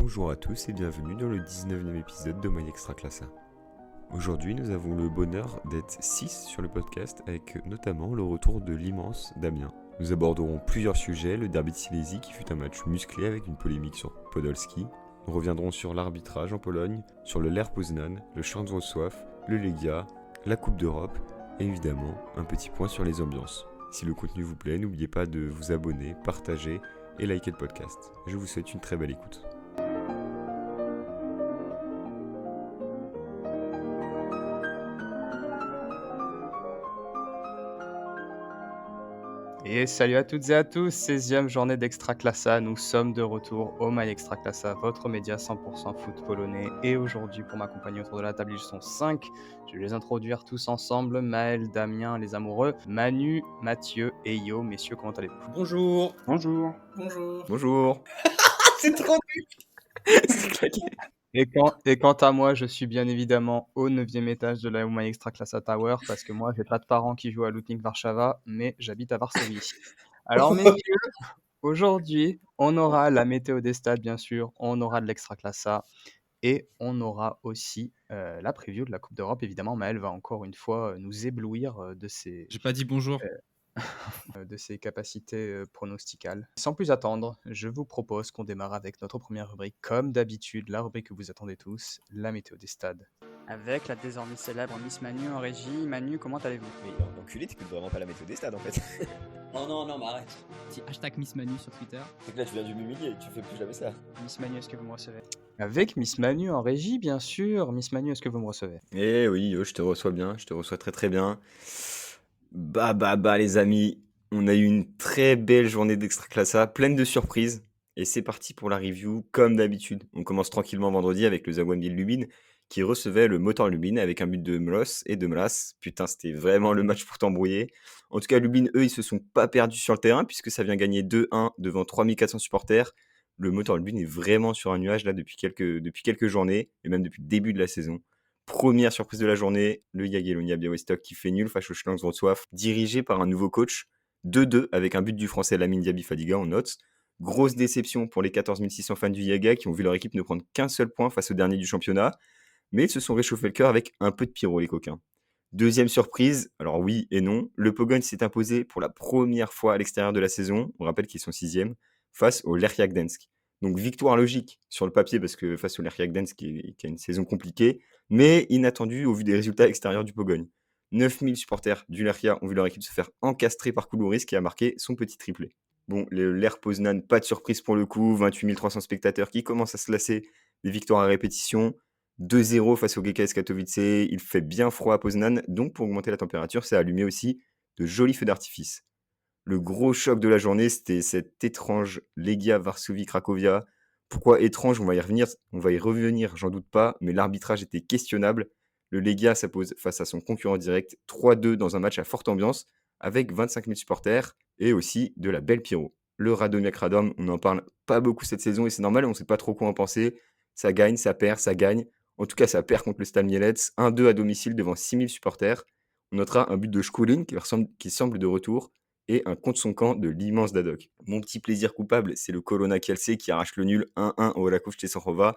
Bonjour à tous et bienvenue dans le 19e épisode de My Extra Classa. Aujourd'hui, nous avons le bonheur d'être 6 sur le podcast avec notamment le retour de l'immense Damien. Nous aborderons plusieurs sujets, le derby de Silésie qui fut un match musclé avec une polémique sur Podolski. Nous reviendrons sur l'arbitrage en Pologne, sur le Lech Poznań, le Śląsk Wrocław, le Legia, la Coupe d'Europe et évidemment un petit point sur les ambiances. Si le contenu vous plaît, n'oubliez pas de vous abonner, partager et liker le podcast. Je vous souhaite une très belle écoute. Et salut à toutes et à tous, 16e journée d'Extra Classa, nous sommes de retour au My Extra Classa, votre média 100% foot polonais. Et aujourd'hui, pour m'accompagner autour de la table, ils sont 5. Je vais les introduire tous ensemble, Maël, Damien, les amoureux, Manu, Mathieu et Yo. Messieurs, comment allez-vous ? Bonjour. Bonjour. Bonjour. Bonjour. C'est trop C'est claqué. Et quant à moi, je suis bien évidemment au 9e étage de la My Extra Classa Tower, parce que moi, j'ai pas de parents qui jouent à Lutnik Warszawa, mais j'habite à Varsovie. Alors messieurs, aujourd'hui, on aura la météo des stades, bien sûr, on aura de l'Extra Classa et on aura aussi la preview de la Coupe d'Europe. Évidemment, Maël va encore une fois nous éblouir de ses J'ai pas dit bonjour. capacités pronosticales. Sans plus attendre, je vous propose qu'on démarre avec notre première rubrique, comme d'habitude, la rubrique que vous attendez tous, la météo des stades. Avec la désormais célèbre Miss Manu en régie. Manu, comment allez-vous ? Mais enculé, t'écoutes vraiment pas la météo des stades en fait. Non, mais arrête. Petit hashtag Miss Manu sur Twitter. C'est que là, tu viens de m'humilier, tu fais plus jamais ça. Miss Manu, est-ce que vous me recevez ? Avec Miss Manu en régie, bien sûr. Miss Manu, est-ce que vous me recevez ? Eh oui, je te reçois bien, je te reçois très très bien. Bah les amis, on a eu une très belle journée d'Extraclassa, pleine de surprises. Et c'est parti pour la review, comme d'habitude. On commence tranquillement vendredi avec le Zagłębie Lubin, qui recevait le Motor Lubin avec un but de Mlos et de Mlas. Putain, c'était vraiment le match pour t'embrouiller. En tout cas, Lubin, eux, ils se sont pas perdus sur le terrain, puisque ça vient gagner 2-1 devant 3400 supporters. Le Motor Lubin est vraiment sur un nuage là depuis quelques journées, et même depuis le début de la saison. Première surprise de la journée, le Jagiellonia Białystok qui fait nul face au Śląsk Wrocław, dirigé par un nouveau coach, 2-2 avec un but du français Lamine Diaby Fadiga en notes. Grosse déception pour les 14 600 fans du Jaga qui ont vu leur équipe ne prendre qu'un seul point face au dernier du championnat, mais ils se sont réchauffés le cœur avec un peu de pyro les coquins. Deuxième surprise, alors oui et non, le Pogoń s'est imposé pour la première fois à l'extérieur de la saison, on rappelle qu'ils sont 6e, face au Lechia Gdańsk. Donc victoire logique sur le papier parce que face au Lechia Gdańsk qui a une saison compliquée, mais inattendu au vu des résultats extérieurs du Pogoń. 9000 supporters du Lechia ont vu leur équipe se faire encastrer par Koulouris qui a marqué son petit triplé. Bon, le Lech Poznań, pas de surprise pour le coup, 28 300 spectateurs qui commencent à se lasser des victoires à répétition. 2-0 face au GKS Katowice, il fait bien froid à Poznań, donc pour augmenter la température, ça a allumé aussi de jolis feux d'artifice. Le gros choc de la journée, c'était cette étrange Legia Varsovie-Cracovia. Pourquoi étrange ? On va y revenir, j'en doute pas, mais l'arbitrage était questionnable. Le Legia s'impose face à son concurrent direct, 3-2 dans un match à forte ambiance, avec 25 000 supporters, et aussi de la belle pyro. Le Radomiak Radom, on n'en parle pas beaucoup cette saison, et c'est normal, on ne sait pas trop quoi en penser. Ça gagne, ça perd, ça gagne. En tout cas, ça perd contre le Stal Mielec, 1-2 à domicile devant 6000 supporters. On notera un but de Školin qui semble de retour, et un contre son camp de l'immense Dadok. Mon petit plaisir coupable, c'est le Korona Kielce qui arrache le nul 1-1 au Raków Częstochowa.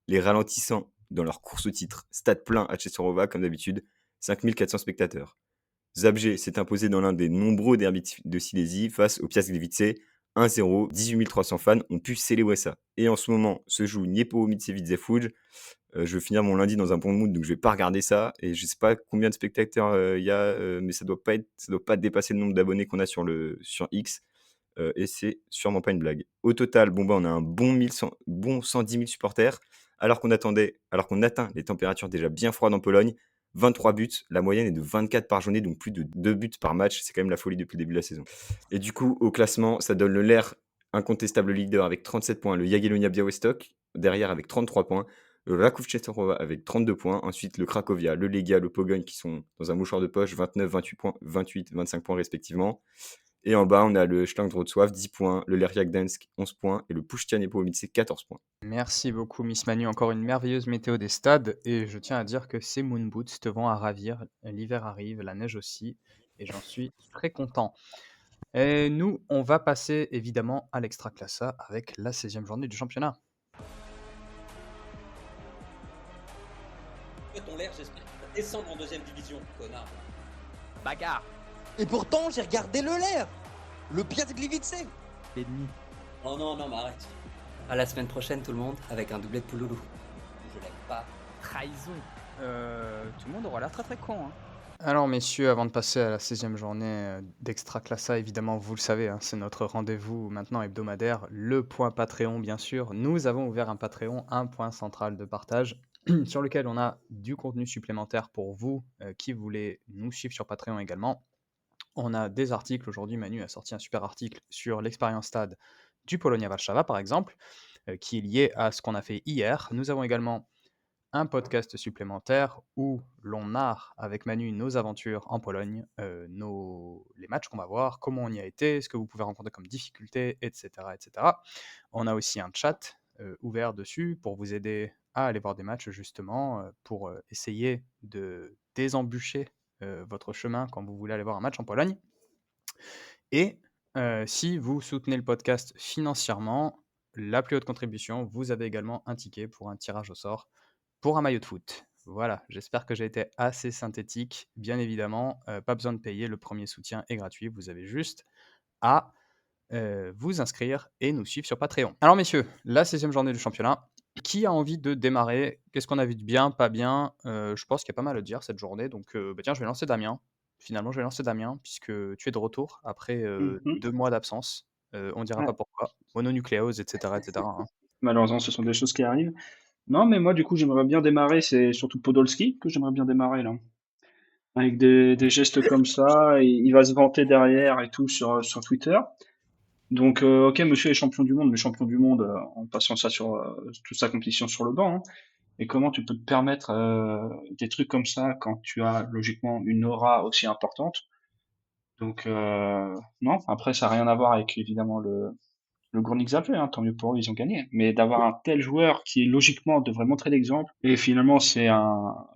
Les ralentissants dans leur course au titre, stade plein à Częstochowa comme d'habitude, 5400 spectateurs. Zabrze s'est imposé dans l'un des nombreux derbys de Silésie face au Piast Gliwice, 1-0, 18 300 fans ont pu sceller ça. Et en ce moment se joue Niepołomice-Widzew. Je vais finir mon lundi dans un bon mood, donc je vais pas regarder ça. Et je sais pas combien de spectateurs il y a, mais ça doit pas dépasser le nombre d'abonnés qu'on a sur X. Et c'est sûrement pas une blague. Au total, on a un bon 110 000 supporters, alors qu'on atteint les températures déjà bien froides en Pologne. 23 buts, la moyenne est de 24 par journée, donc plus de 2 buts par match. C'est quand même la folie depuis le début de la saison. Et du coup, au classement, ça donne le Lech incontestable leader avec 37 points, le Jagiellonia Białystok derrière avec 33 points, le Raków Częstochowa avec 32 points, ensuite le Cracovia, le Legia, le Pogoń qui sont dans un mouchoir de poche, 29, 28 points, 28, 25 points respectivement. Et en bas, on a le Śląsk Wrocław, 10 points, le Lechia Gdańsk, 11 points, et le Puszczyn Niepołomice, 14 points. Merci beaucoup, Miss Manu. Encore une merveilleuse météo des stades. Et je tiens à dire que ces moon boots te vont à ravir. L'hiver arrive, la neige aussi. Et j'en suis très content. Et nous, on va passer évidemment à l'Extra Classa avec la 16e journée du championnat. descendre en deuxième division, connard. Bagarre. Et pourtant, j'ai regardé le l'air. Le pire de Gliwice. Ennemi. Oh non, non, mais arrête. À la semaine prochaine, tout le monde, avec un doublé de Pouloulou. Je l'aime pas. Trahison. Tout le monde aura l'air très très con. Hein. Alors messieurs, avant de passer à la 16e journée d'Extraclassa, évidemment vous le savez, hein, c'est notre rendez-vous maintenant hebdomadaire, le point Patreon bien sûr. Nous avons ouvert un Patreon, un point central de partage, sur lequel on a du contenu supplémentaire pour vous qui voulez nous suivre sur Patreon également. On a des articles, aujourd'hui Manu a sorti un super article sur l'expérience stade du Polonia Warszawa par exemple, qui est lié à ce qu'on a fait hier. Nous avons également un podcast supplémentaire où l'on narre avec Manu nos aventures en Pologne, les matchs qu'on va voir, comment on y a été, ce que vous pouvez rencontrer comme difficultés, etc. etc. On a aussi un chat ouvert dessus pour vous aider à aller voir des matchs justement, pour essayer de désembûcher votre chemin quand vous voulez aller voir un match en Pologne. Et si vous soutenez le podcast financièrement, la plus haute contribution, vous avez également un ticket pour un tirage au sort pour un maillot de foot. Voilà, j'espère que j'ai été assez synthétique. Bien évidemment, pas besoin de payer, le premier soutien est gratuit. Vous avez juste à vous inscrire et nous suivre sur Patreon. Alors messieurs, la 16e journée du championnat. Qui a envie de démarrer? Qu'est-ce qu'on a vu de bien, pas bien? Je pense qu'il y a pas mal à dire cette journée. Donc tiens, je vais lancer Damien. Finalement, je vais lancer Damien, puisque tu es de retour après 2 mois d'absence. On dira Ouais. pas pourquoi. Mononucléose, etc. etc. hein. Malheureusement, ce sont des choses qui arrivent. Non, mais moi, du coup, j'aimerais bien démarrer. C'est surtout Podolski que j'aimerais bien démarrer là. Avec des gestes comme ça, et il va se vanter derrière et tout sur Twitter. Donc, ok, monsieur est champion du monde, mais champion du monde en passant ça sur toute sa compétition sur le banc. Hein. Et comment tu peux te permettre des trucs comme ça quand tu as logiquement une aura aussi importante? Donc, non, après, ça n'a rien à voir avec évidemment le Górnik Zabrze, hein, tant mieux pour eux, ils ont gagné. Mais d'avoir un tel joueur qui logiquement devrait montrer l'exemple, et finalement c'est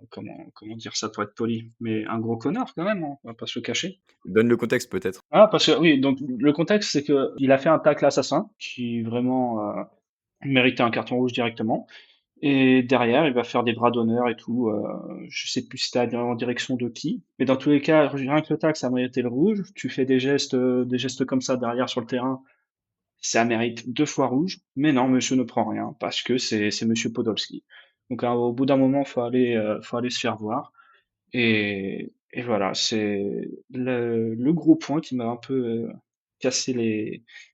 comment dire ça pour être poli, mais un gros connard quand même, hein, on va pas se le cacher. Donne le contexte peut-être. Ah, parce que oui, donc le contexte c'est que il a fait un tacle assassin qui vraiment méritait un carton rouge directement. Et derrière, il va faire des bras d'honneur et tout. Je sais plus si c'était en direction de qui, mais dans tous les cas, rien que le tacle, ça méritait le rouge. Tu fais des gestes comme ça derrière sur le terrain, ça mérite 2 fois rouge, mais non, monsieur ne prend rien parce que c'est monsieur Podolski. Donc au bout d'un moment, faut aller se faire voir. Et voilà, c'est le gros point qui m'a un peu cassé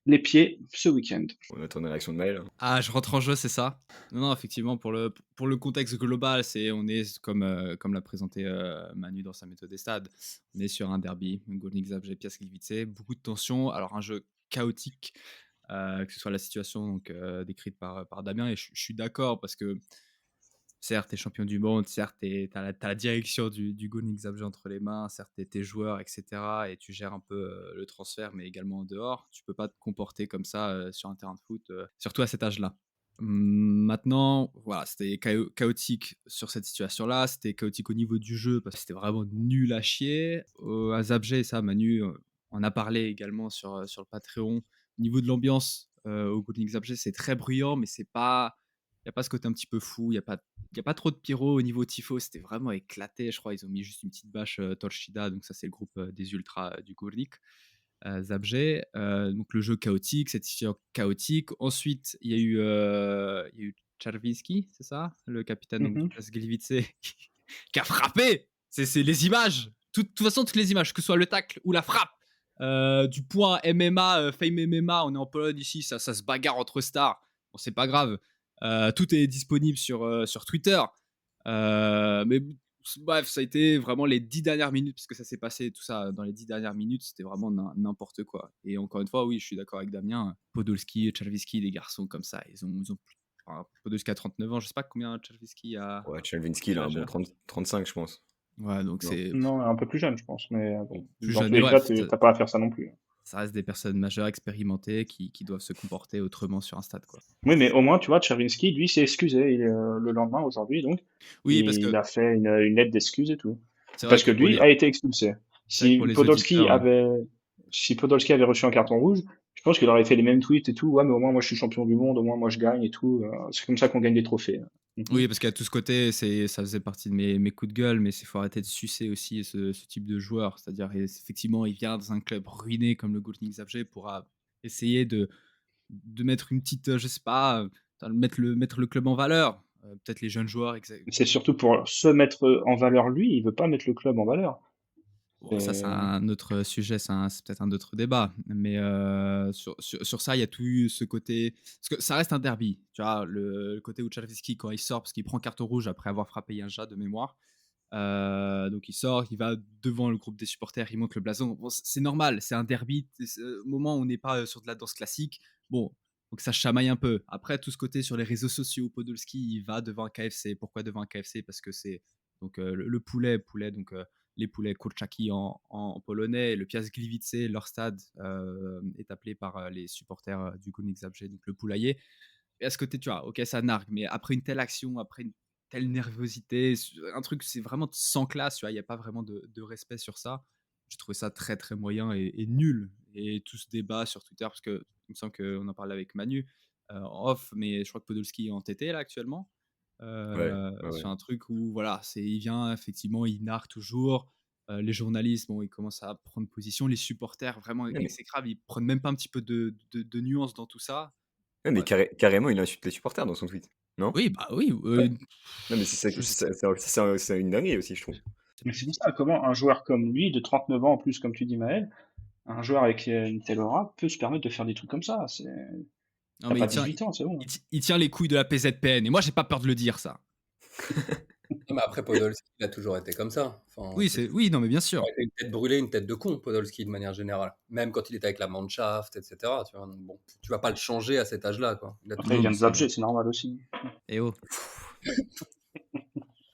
les pieds ce week-end. On attend la réaction de Maël. Ah, je rentre en jeu, c'est ça? Non, non, effectivement, pour le contexte global, on est comme l'a présenté Manu dans sa méthode des stades. On est sur un derby, Górnik Zabrze, Piast Gliwice, beaucoup de tension. Alors un jeu chaotique, que ce soit la situation donc décrite par Damien, et je suis d'accord parce que certes, t'es champion du monde, certes, t'as la direction du Górnik Zabrze entre les mains, certes, t'es joueur, etc. Et tu gères un peu le transfert, mais également en dehors. Tu peux pas te comporter comme ça sur un terrain de foot, surtout à cet âge-là. Maintenant, voilà, c'était chaotique sur cette situation-là, c'était chaotique au niveau du jeu parce que c'était vraiment nul à chier. À Zabrze, et ça, Manu en a parlé également sur le Patreon. Au niveau de l'ambiance, au Górnik Zabrze, c'est très bruyant, mais c'est pas. Il n'y a pas ce côté un petit peu fou, il n'y a pas trop de pyro au niveau tifo, c'était vraiment éclaté. Je crois ils ont mis juste une petite bâche Torcida, donc ça c'est le groupe des ultras du Górnik Zabrze. Donc le jeu chaotique, cette situation chaotique. Ensuite, il y a eu Czerwinski, c'est ça? Le capitaine donc, du Piast Gliwice qui a frappé. C'est les images. De toute façon, toutes les images, que ce soit le tacle ou la frappe. Du point MMA, Fame MMA, on est en Pologne ici, ça se bagarre entre stars. Bon, c'est pas grave. Tout est disponible sur Twitter. Mais bref, ça a été vraiment les 10 dernières minutes, parce que ça s'est passé tout ça dans les 10 dernières minutes, c'était vraiment n'importe quoi. Et encore une fois, oui, je suis d'accord avec Damien. Podolski, Czerwinski, des garçons comme ça, ils ont Podolski a 39 ans, je sais pas combien Czerwinski a. Ouais, Czerwinski, il a un bon 35, je pense. Ouais, donc c'est. Non, un peu plus jeune, je pense, mais bon, Plus dans jeune, tous les mais cas, bref, t'as pas à faire ça non plus. Ça reste des personnes majeures, expérimentées, qui doivent se comporter autrement sur un stade, quoi. Oui, mais au moins, tu vois, Czerwinski, lui, s'est excusé le lendemain, aujourd'hui, donc. Oui, parce que Il a fait une lettre d'excuse et tout. c'est vrai Parce que que pour lui les, a été expulsé. c'est vrai que Si pour les Podolski auditeurs, avait reçu un carton rouge, je pense qu'il aurait fait les mêmes tweets et tout. Ouais, mais au moins, moi, je suis champion du monde, au moins, moi, je gagne et tout. C'est comme ça qu'on gagne des trophées. Mhm. Oui, parce qu'à tout ce côté, ça faisait partie de mes coups de gueule, mais il faut arrêter de sucer aussi ce type de joueur. C'est-à-dire, effectivement, il vient dans un club ruiné comme le Górnik Zabrze pour essayer de mettre une petite, je sais pas, mettre le club en valeur. Peut-être les jeunes joueurs, C'est surtout pour se mettre en valeur lui, il veut pas mettre le club en valeur. bon, ça, c'est C'est un autre sujet, c'est peut-être un autre débat. Mais sur ça, il y a tout eu ce côté. Parce que ça reste un derby. Tu vois, le côté où Czerwinski, quand il sort, parce qu'il prend carton rouge après avoir frappé Yanja de mémoire. Donc il sort, il va devant le groupe des supporters, il monte le blason. Bon, c'est normal, c'est un derby. C'est un moment où on n'est pas sur de la danse classique. Bon, donc ça chamaille un peu. Après, tout ce côté sur les réseaux sociaux, Podolski, il va devant un KFC. Pourquoi devant un KFC? Parce que c'est donc le poulet, donc les poulets kurczaki en polonais, le Piast Gliwice, leur stade est appelé par les supporters du Górnik Zabrze, donc le poulailler. Et à ce côté, tu vois, ok, ça nargue, mais après une telle action, après une telle nervosité, un truc, c'est vraiment sans classe, tu vois, il n'y a pas vraiment de respect sur ça. J'ai trouvé ça très, très moyen et nul. Et tout ce débat sur Twitter, parce que il me semble qu'on en parlait avec Manu en off, mais je crois que Podolski est entêté là actuellement Ouais, ouais, sur ouais. un truc où, voilà, il vient, effectivement, il nargue toujours. Les journalistes, bon, ils commencent à prendre position. Les supporters, vraiment Ouais, mais, exécrables, ils prennent même pas un petit peu de nuance dans tout ça. ouais, mais Ouais. carrément, il insulte les supporters dans son tweet. Non? Oui, bah oui, Non, mais je sais. c'est une dinguerie aussi, je trouve. mais c'est pour ça, comment un joueur comme lui, de 39 ans en plus, comme tu dis Maël, un joueur avec une telle aura peut se permettre de faire des trucs comme ça. Non, T'as mais pas 18 ans, c'est bon. il tient les couilles de la PZPN. Et moi, j'ai pas peur de le dire, ça. Non, mais après, Podolski, il a toujours été comme ça. Enfin, Oui, oui, non, mais bien sûr. toujours été une tête brûlée, une tête de con, Podolski, de manière générale. Même quand il était avec la Mannschaft, etc. Tu vois, donc bon, tu vas pas le changer à cet âge-là, quoi. Il a Après, il Non, vient mais de Zabrze, c'est normal aussi. Eh oh,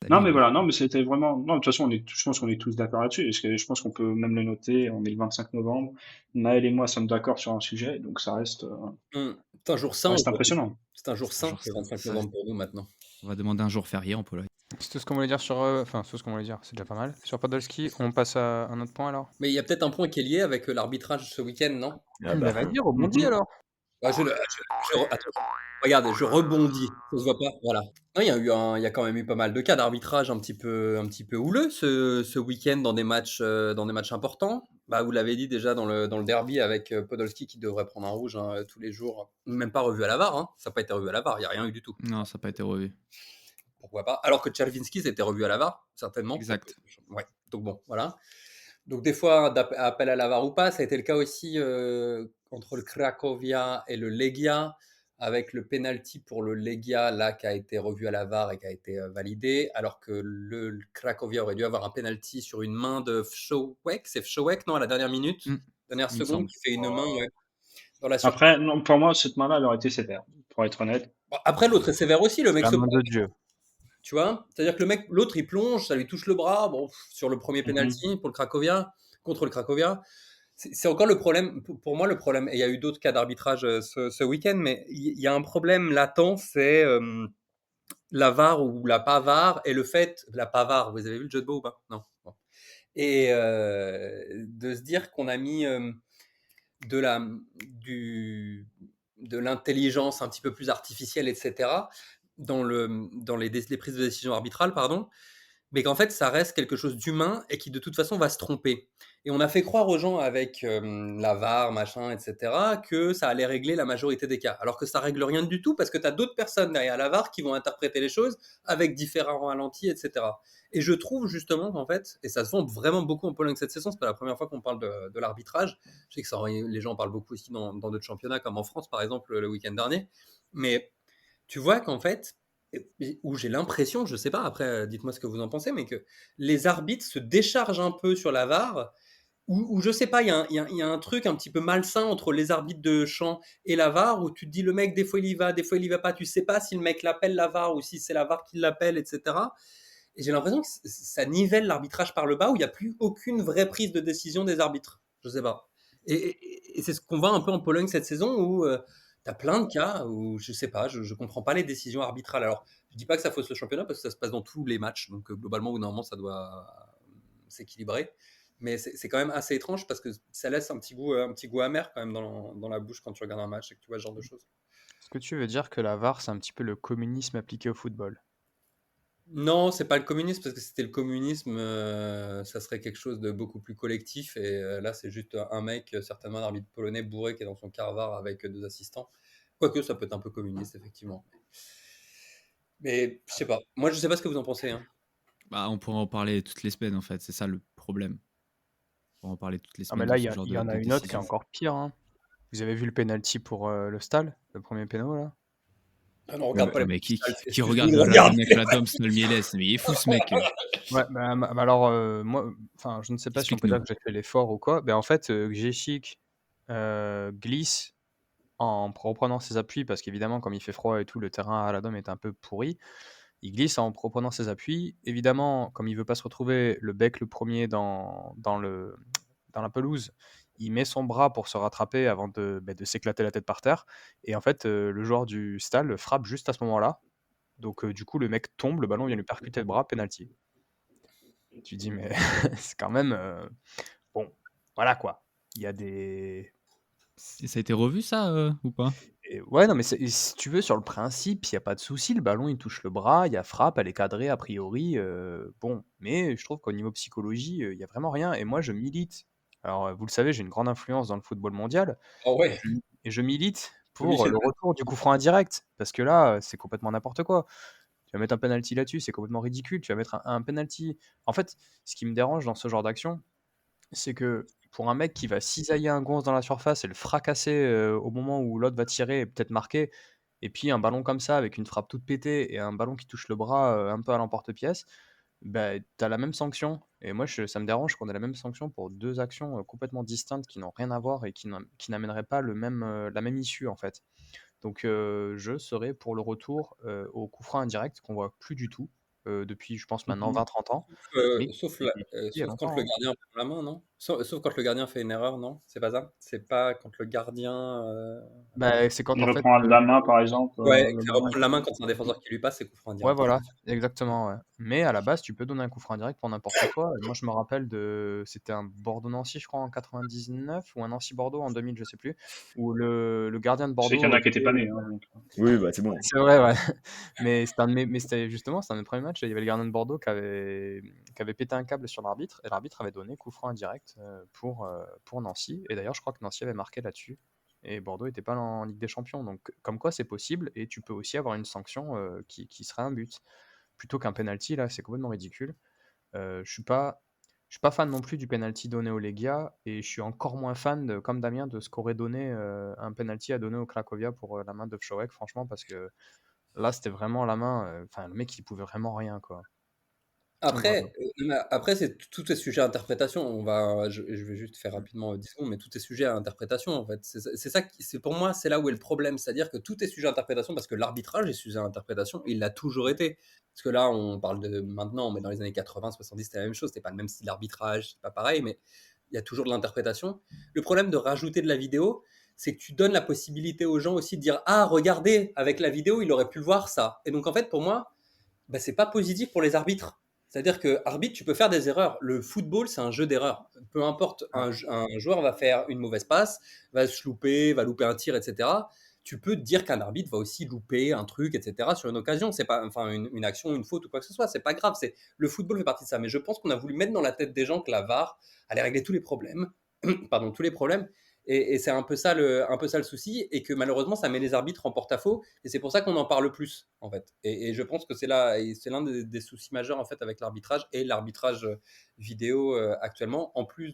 Non, salut. mais voilà, non, mais c'était vraiment. Non, de toute façon, je pense qu'on est tous d'accord là-dessus. Parce que je pense qu'on peut même le noter. On est le 25 novembre. Maël et moi sommes d'accord sur un sujet, donc C'est un jour ça sain reste aujourd'hui. impressionnant. C'est un jour C'est un sain, jour le ça. 25 novembre pour nous maintenant. On va demander un jour férié en Pologne. C'est tout ce qu'on voulait dire sur. Enfin, tout ce qu'on voulait dire, c'est déjà pas mal. Sur Podolski, on passe à un autre point alors. Mais il y a peut-être un point qui est lié avec l'arbitrage ce week-end, non? Ah Bah bah, vas-y, rebondis Mhm. alors. Ah, attends, regarde, je rebondis. Ça se voit pas, voilà. Non, il y a quand même eu pas mal de cas d'arbitrage un petit peu houleux ce week-end dans des matchs importants. Bah, vous l'avez dit déjà dans le derby avec Podolski qui devrait prendre un rouge hein, tous les jours, même pas revu à la VAR. Hein. Ça n'a pas été revu à la VAR, il n'y a rien eu du tout. Non, ça n'a pas été revu. Pourquoi pas? Alors que Czerwinski s'était revu à la VAR, certainement. Exact. Ouais. Donc bon, voilà. Donc des fois, appel à la VAR ou pas, ça a été le cas aussi entre le Cracovia et le Legia, avec le penalty pour le Legia là qui a été revu à la VAR et qui a été validé, alors que le Cracovia aurait dû avoir un penalty sur une main de Wszołek, c'est Wszołek, non, à la dernière minute, Mm, dernière il me seconde, semble. qui fait une main ouais, dans la surface. Après, non, pour moi, cette main-là, elle aurait été sévère, pour être honnête. Bon, après, l'autre est sévère aussi, le mec La se main de Dieu. tu vois, c'est-à-dire que le mec, l'autre, il plonge, ça lui touche le bras. Bon, sur le premier Mhm. penalty pour le Cracovia, contre le Cracovia, c'est encore le problème. Pour moi, le problème, et il y a eu d'autres cas d'arbitrage ce week-end, mais il y a un problème latent, c'est la VAR ou la pas VAR, et le fait, la pas VAR, vous avez vu le jeu de mots ou pas? Non. Bon. Et de se dire qu'on a mis de la, du, de l'intelligence un petit peu plus artificielle, etc., dans les prises de décision arbitrales, pardon, mais qu'en fait, ça reste quelque chose d'humain et qui, de toute façon, va se tromper. Et on a fait croire aux gens avec la VAR, machin, etc., que ça allait régler la majorité des cas. Alors que ça règle rien du tout parce que tu as d'autres personnes derrière la VAR qui vont interpréter les choses avec différents ralentis, etc. Et je trouve justement qu'en fait, et ça se vend vraiment beaucoup en Pologne cette saison, c'est pas la première fois qu'on parle de l'arbitrage. Je sais que les gens en parlent beaucoup aussi dans d'autres championnats, comme en France, par exemple, le week-end dernier. Mais tu vois qu'en fait, où j'ai l'impression, je sais pas, après, dites-moi ce que vous en pensez, mais que les arbitres se déchargent un peu sur la VAR, ou je sais pas, il y a un truc un petit peu malsain entre les arbitres de champ et la VAR, où tu te dis le mec, des fois il y va, des fois il y va pas, tu sais pas si le mec l'appelle la VAR ou si c'est la VAR qui l'appelle, etc. Et j'ai l'impression que ça nivelle l'arbitrage par le bas, où il n'y a plus aucune vraie prise de décision des arbitres. Je sais pas. Et c'est ce qu'on voit un peu en Pologne cette saison, où tu as plein de cas où, je sais pas, je comprends pas les décisions arbitrales. Alors, je dis pas que ça fausse le championnat, parce que ça se passe dans tous les matchs, donc globalement, au bout d'un moment, ça doit s'équilibrer. Mais c'est quand même assez étrange, parce que ça laisse un petit goût amer quand même dans la bouche quand tu regardes un match et que tu vois ce genre de choses. Est-ce que tu veux dire que la VAR, c'est un petit peu le communisme appliqué au football? Non, c'est pas le communisme, parce que si c'était le communisme, ça serait quelque chose de beaucoup plus collectif. Et là, c'est juste un mec, certainement un arbitre polonais bourré, qui est dans son carvar avec 2 assistants. Quoique, ça peut être un peu communiste, effectivement. Mais je sais pas. Moi, je sais pas ce que vous en pensez, hein. Bah, on pourrait en parler toutes les semaines, en fait. C'est ça le problème. On pourrait en parler toutes les Ah mais semaines de là, ce genre il y en de a une autre qui est décision. encore pire, hein. Vous avez vu le penalty pour le Stal, le premier péno là? Ah non, Ouais, regarde pas les mais matchs du Stade, qui excuse-moi regarde de la regarder. Nicolas Domsnol Mieles? Mais il est fou ce mec. Ouais, bah alors moi, enfin, je ne sais pas si on peut dire Explique-nous. que j'ai fait l'effort ou quoi. Ben en fait, Gješić glisse en reprenant ses appuis parce qu'évidemment, comme il fait froid et tout, le terrain à la Dome est un peu pourri. Il glisse en reprenant ses appuis. Évidemment, comme il veut pas se retrouver le bec le premier dans la pelouse, il met son bras pour se rattraper avant de s'éclater la tête par terre. Et en fait, le joueur du Stal frappe juste à ce moment-là. Donc du coup, le mec tombe, le ballon vient lui percuter le bras, penalty. Tu dis, mais c'est quand même... bon, voilà quoi. Il y a des... Et ça a été revu, ça, ou pas? Ouais, non, mais si tu veux, sur le principe, il n'y a pas de souci. Le ballon, il touche le bras, il y a frappe, elle est cadrée a priori. Bon, mais je trouve qu'au niveau psychologie, il n'y a vraiment rien. Et moi, je milite. Alors, vous le savez, j'ai une grande influence dans le football mondial. Ah Et ouais, je milite pour Michel le Platini. retour du coup franc indirect. Parce que là, c'est complètement n'importe quoi. Tu vas mettre un penalty là-dessus, c'est complètement ridicule. Tu vas mettre un penalty. En fait, ce qui me dérange dans ce genre d'action, c'est que pour un mec qui va cisailler un gonze dans la surface et le fracasser au moment où l'autre va tirer et peut-être marquer, et puis un ballon comme ça avec une frappe toute pétée et un ballon qui touche le bras un peu à l'emporte-pièce, bah, tu as la même sanction. Et moi, ça me dérange qu'on ait la même sanction pour deux actions complètement distinctes qui n'ont rien à voir et qui n'amèneraient pas la même issue en fait. Donc je serais pour le retour au coup franc indirect qu'on voit plus du tout depuis, je pense, maintenant 20-30 ans, mais Sauf, qui il y a sauf quand longtemps, le hein. gardien prend la main, non? Sauf quand le gardien fait une erreur, non? C'est pas ça? C'est pas quand le gardien. Bah, c'est quand Il en fait, reprend de la main, par exemple, Ouais, le qui ballon. reprend la main quand c'est un défenseur qui lui passe, c'est coup franc ouais, direct, voilà, effectivement. exactement, ouais. Mais à la base, tu peux donner un coup franc direct pour n'importe quoi. Et moi, je me rappelle c'était un Bordeaux-Nancy, je crois, en 99 ou un Nancy-Bordeaux en 2000, je sais plus, où le gardien de Je sais qu'il y en Bordeaux a qui n'étaient pas nés. Hein, donc. Oui, bah c'est bon. c'est vrai, ouais. Mais c'était justement, c'était un de mes premiers matchs. Il y avait le gardien de Bordeaux qui avait pété un câble sur l'arbitre et l'arbitre avait donné coup franc indirect pour Nancy. Et d'ailleurs, je crois que Nancy avait marqué là-dessus. Et Bordeaux n'était pas en Ligue des Champions. Donc, comme quoi, c'est possible. Et tu peux aussi avoir une sanction qui serait un but. Plutôt qu'un penalty, là, c'est complètement ridicule. Je suis pas fan non plus du penalty donné au Legia. Et je suis encore moins fan, comme Damien, de ce qu'aurait donné un penalty à donner au Cracovia pour la main de Wczorek, franchement, parce que là, c'était vraiment la main. Enfin, le mec, il pouvait vraiment rien, quoi. Donc voilà. Après, tout est sujet à interprétation. Je vais juste faire rapidement 10 secondes, mais tout est sujet à interprétation, en fait. C'est ça pour moi, c'est là où est le problème. C'est-à-dire que tout est sujet à interprétation parce que l'arbitrage est sujet à interprétation. Il l'a toujours été. Parce que là, on parle de maintenant, mais dans les années 80, 70, c'était la même chose. C'était pas le même style d'arbitrage, c'est pas pareil, mais il y a toujours de l'interprétation. Le problème de rajouter de la vidéo, c'est que tu donnes la possibilité aux gens aussi de dire: Ah, regardez, avec la vidéo, il aurait pu voir ça. Et donc, en fait, pour moi, bah, c'est pas positif pour les arbitres. C'est-à-dire que arbitre, tu peux faire des erreurs. Le football, c'est un jeu d'erreurs. Peu importe, un joueur va faire une mauvaise passe, va se louper, va louper un tir, etc. Tu peux te dire qu'un arbitre va aussi louper un truc, etc. sur une occasion. C'est pas, enfin, une action, une faute ou quoi que ce soit. C'est pas grave. Le football fait partie de ça. Mais je pense qu'on a voulu mettre dans la tête des gens que la VAR allait régler tous les problèmes. Pardon, tous les problèmes. Et c'est un peu ça le souci, et que malheureusement, ça met les arbitres en porte-à-faux, et c'est pour ça qu'on en parle plus, en fait. Et je pense que c'est l'un des soucis majeurs, en fait, avec l'arbitrage et l'arbitrage vidéo actuellement, en plus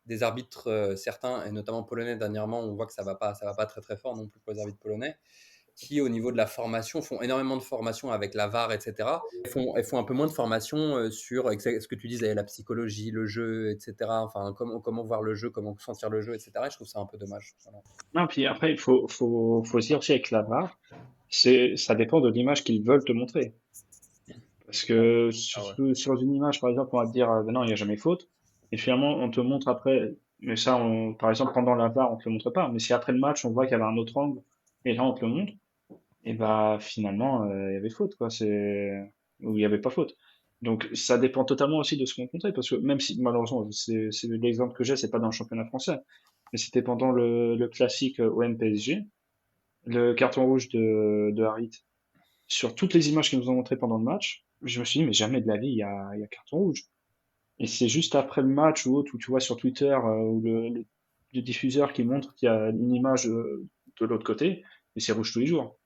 des arbitres certains, et notamment polonais dernièrement, on voit que ça va pas très très fort non plus pour les arbitres polonais, qui au niveau de la formation font énormément de formation avec la VAR, etc. Elles font un peu moins de formation sur ce que tu disais, la psychologie, le jeu, etc. Enfin, comment voir le jeu, comment sentir le jeu, etc. Et je trouve ça un peu dommage. Voilà. Non, puis après, faut se dire aussi avec la VAR, ça dépend de l'image qu'ils veulent te montrer. Parce que sur une image, par exemple, on va te dire, ben non, il n'y a jamais faute. Et finalement, on te montre après, mais ça, par exemple, pendant la VAR, on te le montre pas. Mais si après le match, on voit qu'il y avait un autre angle, et là, on te le montre, et bah, finalement, il y avait faute, quoi. Ou il n'y avait pas faute. Donc, ça dépend totalement aussi de ce qu'on comptait. Parce que même si, malheureusement, c'est l'exemple que j'ai, c'est pas dans le championnat français. Mais c'était pendant le classique OM-PSG, le carton rouge de Harit. Sur toutes les images qu'ils nous ont montrées pendant le match, je me suis dit, mais jamais de la vie, il y a carton rouge. Et c'est juste après le match ou autre, où tu vois sur Twitter, où le diffuseur qui montre qu'il y a une image de l'autre côté, et c'est rouge tous les jours.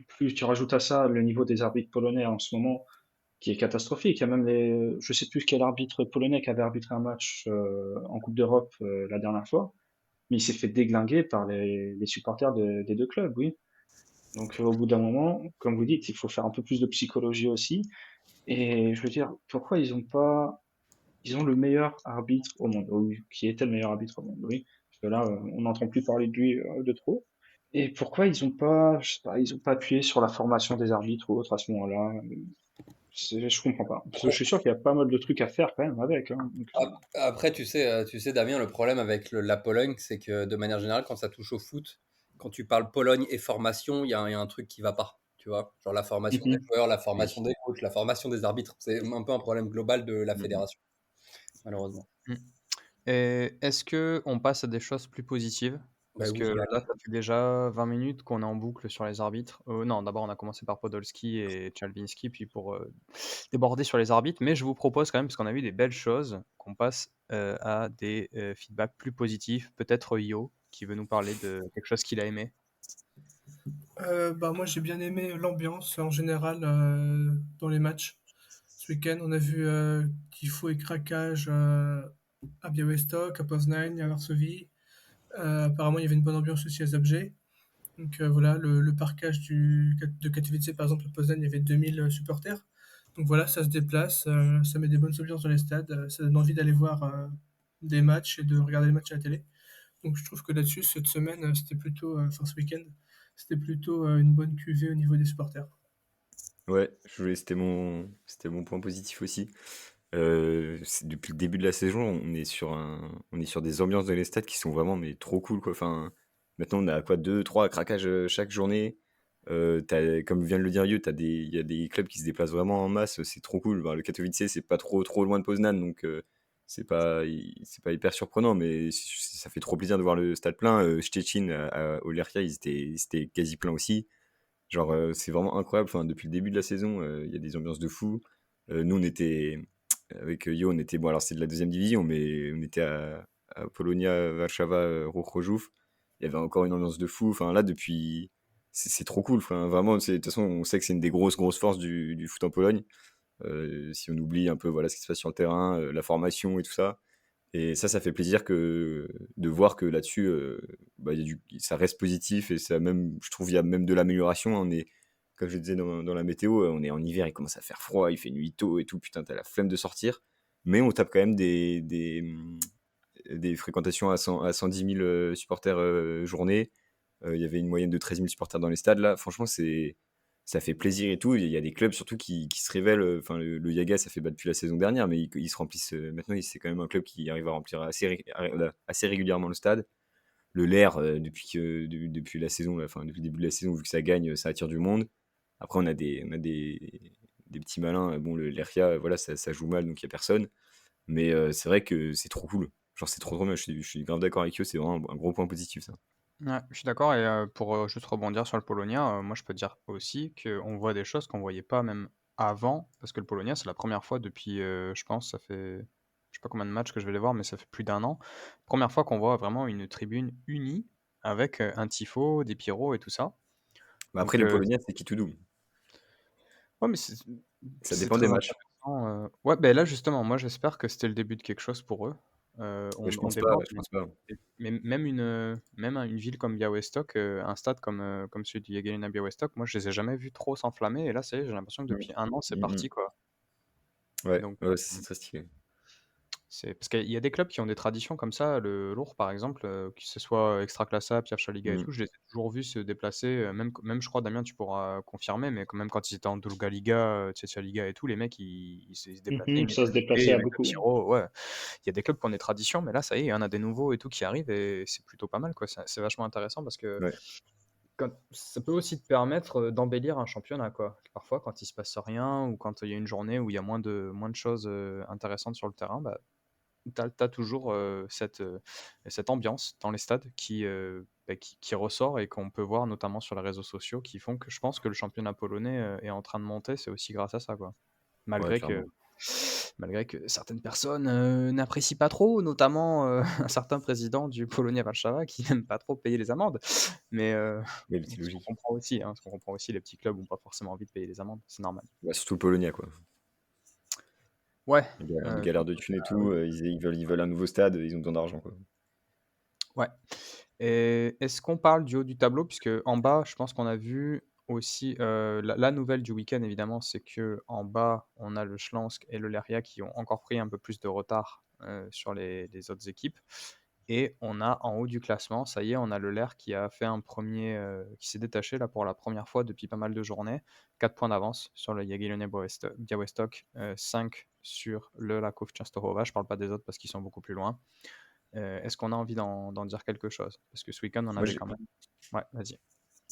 Plus tu rajoutes à ça le niveau des arbitres polonais en ce moment, qui est catastrophique. Il y a même je sais plus quel arbitre polonais qui avait arbitré un match en Coupe d'Europe la dernière fois, mais il s'est fait déglinguer par les supporters des deux clubs, oui. Donc au bout d'un moment, comme vous dites, il faut faire un peu plus de psychologie aussi. Et je veux dire, pourquoi ils ont le meilleur arbitre au monde, oui, qui était le meilleur arbitre au monde, oui. Parce que là, on n'entend plus parler de lui de trop. Et pourquoi ils ont pas, je sais pas, ils ont pas appuyé sur la formation des arbitres ou autre à ce moment-là? Je comprends pas. Parce que je suis sûr qu'il y a pas mal de trucs à faire quand même avec, hein. Donc, Après, tu sais, Damien, le problème avec la Pologne, c'est que de manière générale, quand ça touche au foot, quand tu parles Pologne et formation, il y a un truc qui va pas. Tu vois, genre la formation des mhm. joueurs, la Oui. formation des coachs, la formation des arbitres. C'est un peu un problème global de la Mm. fédération, malheureusement. Mmh. Et est-ce qu'on passe à des choses plus positives? Bah Parce oui, que là, ça fait déjà 20 minutes qu'on est en boucle sur les arbitres. Non, d'abord, on a commencé par Podolski et Chalvinski, puis pour, déborder sur les arbitres. Mais je vous propose quand même, parce qu'on a vu des belles choses, qu'on passe, à des, feedbacks plus positifs. Peut-être Yo, qui veut nous parler de quelque chose qu'il a aimé? Bah, moi, j'ai bien aimé l'ambiance en général dans les matchs. Ce week-end, on a vu tifo et craquage à Białystok, à Poznań, à Varsovie. Apparemment, il y avait une bonne ambiance aussi à Zabrze. Donc voilà, le parquage de Katowice, par exemple, à Poznań, il y avait 2000 supporters. Donc voilà, ça se déplace, ça met des bonnes ambiances dans les stades, ça donne envie d'aller voir des matchs et de regarder les matchs à la télé. Donc je trouve que là-dessus, cette semaine, c'était plutôt, enfin ce week-end, c'était plutôt une bonne cuvée au niveau des supporters. Ouais, c'était mon point positif aussi. Depuis le début de la saison, on est sur des ambiances dans les stades qui sont vraiment mais trop cool quoi. Enfin, maintenant on a quoi deux, trois craquages chaque journée. Comme vient de le dire Lieu, il y a des clubs qui se déplacent vraiment en masse, c'est trop cool. Ben, le Katowice, c'est pas trop loin de Poznan, donc c'est pas hyper surprenant, mais ça fait trop plaisir de voir le stade plein. Szczecin au Lechia, ils étaient quasi pleins aussi. Genre, c'est vraiment incroyable. Enfin, depuis le début de la saison, il y a des ambiances de fou. Nous, on était, avec Yo, on était, bon, alors c'est de la deuxième division, mais on était à Polonia, Warszawa, Rochojów. Il y avait encore une ambiance de fou. Enfin, là, depuis, c'est trop cool. Enfin, vraiment, de toute façon, on sait que c'est une des grosses forces du foot en Pologne. Si on oublie un peu voilà, ce qui se passe sur le terrain, la formation et tout ça. Et ça fait plaisir de voir que là-dessus, bah, ça reste positif et ça même, je trouve, il y a même de l'amélioration. On est, comme je disais dans la météo, on est en hiver, il commence à faire froid, il fait nuit tôt et tout, putain, t'as la flemme de sortir. Mais on tape quand même des fréquentations à 110 000 supporters journée. Il y avait une moyenne de 13 000 supporters dans les stades. Là, franchement, ça fait plaisir et tout. Il y a des clubs surtout qui se révèlent. Enfin, le Yaga, ça fait depuis la saison dernière, mais ils se remplissent. Maintenant, c'est quand même un club qui arrive à remplir assez régulièrement le stade. Le LER, depuis la saison, enfin, depuis le début de la saison, vu que ça gagne, ça attire du monde. Après, on a des petits malins. Bon, le Leria, voilà, ça joue mal, donc il n'y a personne. Mais c'est vrai que c'est trop cool. Genre, c'est trop bien. Je suis grave d'accord avec eux. C'est vraiment un gros point positif, ça. Ouais, je suis d'accord et pour, juste rebondir sur le Polonia, moi je peux dire aussi qu'on voit des choses qu'on voyait pas même avant, parce que le Polonia, c'est la première fois depuis, je pense, ça fait je sais pas combien de matchs que je vais les voir, mais ça fait plus d'un an. Première fois qu'on voit vraiment une tribune unie avec, un tifo, des pyros et tout ça. Mais après, Donc le Polonia, c'est qui tout double. ouais, mais Ça c'est dépend très des matchs. intéressant, ouais, ben là justement, moi j'espère que c'était le début de quelque chose pour eux. Mais je On pense pas, déborde, je pense pas. mais même une ville comme Białystok, un stade comme celui du Jagiellona Białystok, moi je les ai jamais vus trop s'enflammer et là ça y est, j'ai l'impression que Mm. depuis un an c'est Mm, mm. parti quoi. Ouais, Donc ouais, c'est très stylé. c'est parce qu'il y a des clubs qui ont des traditions comme ça, le Lourd par exemple, que ce soit Ekstraklasa, Pierwsza Liga et Mm. tout, je les ai toujours vus se déplacer, même je crois Damien tu pourras confirmer, mais quand même quand ils étaient en Druga Liga, Trzecia Liga et tout, les mecs ils se déplaçaient, ils Mhm, mettaient ça se le déplaçait pied à avec le beaucoup. pyro, ouais. Il y a des clubs qui ont des traditions, mais là ça y est, il y en a des nouveaux et tout qui arrivent et c'est plutôt pas mal quoi. C'est vachement intéressant parce que Ouais. ça peut aussi te permettre, d'embellir un championnat, quoi. Parfois, quand il se passe rien ou quand il y a une journée où il y a moins de choses, intéressantes sur le terrain, bah, tu as toujours, cette ambiance dans les stades qui ressort et qu'on peut voir notamment sur les réseaux sociaux qui font que je pense que le championnat polonais, est en train de monter. C'est aussi grâce à ça, quoi. malgré que, clairement. malgré que certaines personnes n'apprécient pas trop, notamment un certain président du Polonia Warszawa qui n'aime pas trop payer les amendes. Mais Oui, c'est ce qu'on logique. comprend aussi, hein, ce qu'on comprend aussi, les petits clubs n'ont pas forcément envie de payer les amendes, c'est normal. Bah, surtout le Polonia, quoi. Ouais, Les je galères de thunes et tout, ils veulent un nouveau stade, ils ont besoin d'argent, quoi. ouais. Et est-ce qu'on parle du haut du tableau? Puisque en bas, je pense qu'on a vu aussi la nouvelle du week-end, évidemment, c'est que en bas, on a le Schlansk et le Leria qui ont encore pris un peu plus de retard sur les autres équipes. Et on a en haut du classement, ça y est, on a le Ler qui a fait un premier, qui s'est détaché là pour la première fois depuis pas mal de journées. 4 points d'avance sur le Jagiellonia Białystok, 5 sur le Laków Częstochowa. Je parle pas des autres parce qu'ils sont beaucoup plus loin. Est-ce qu'on a envie d'en dire quelque chose? Parce que ce week-end, on Moi, avait j'ai quand même. Ouais, vas-y.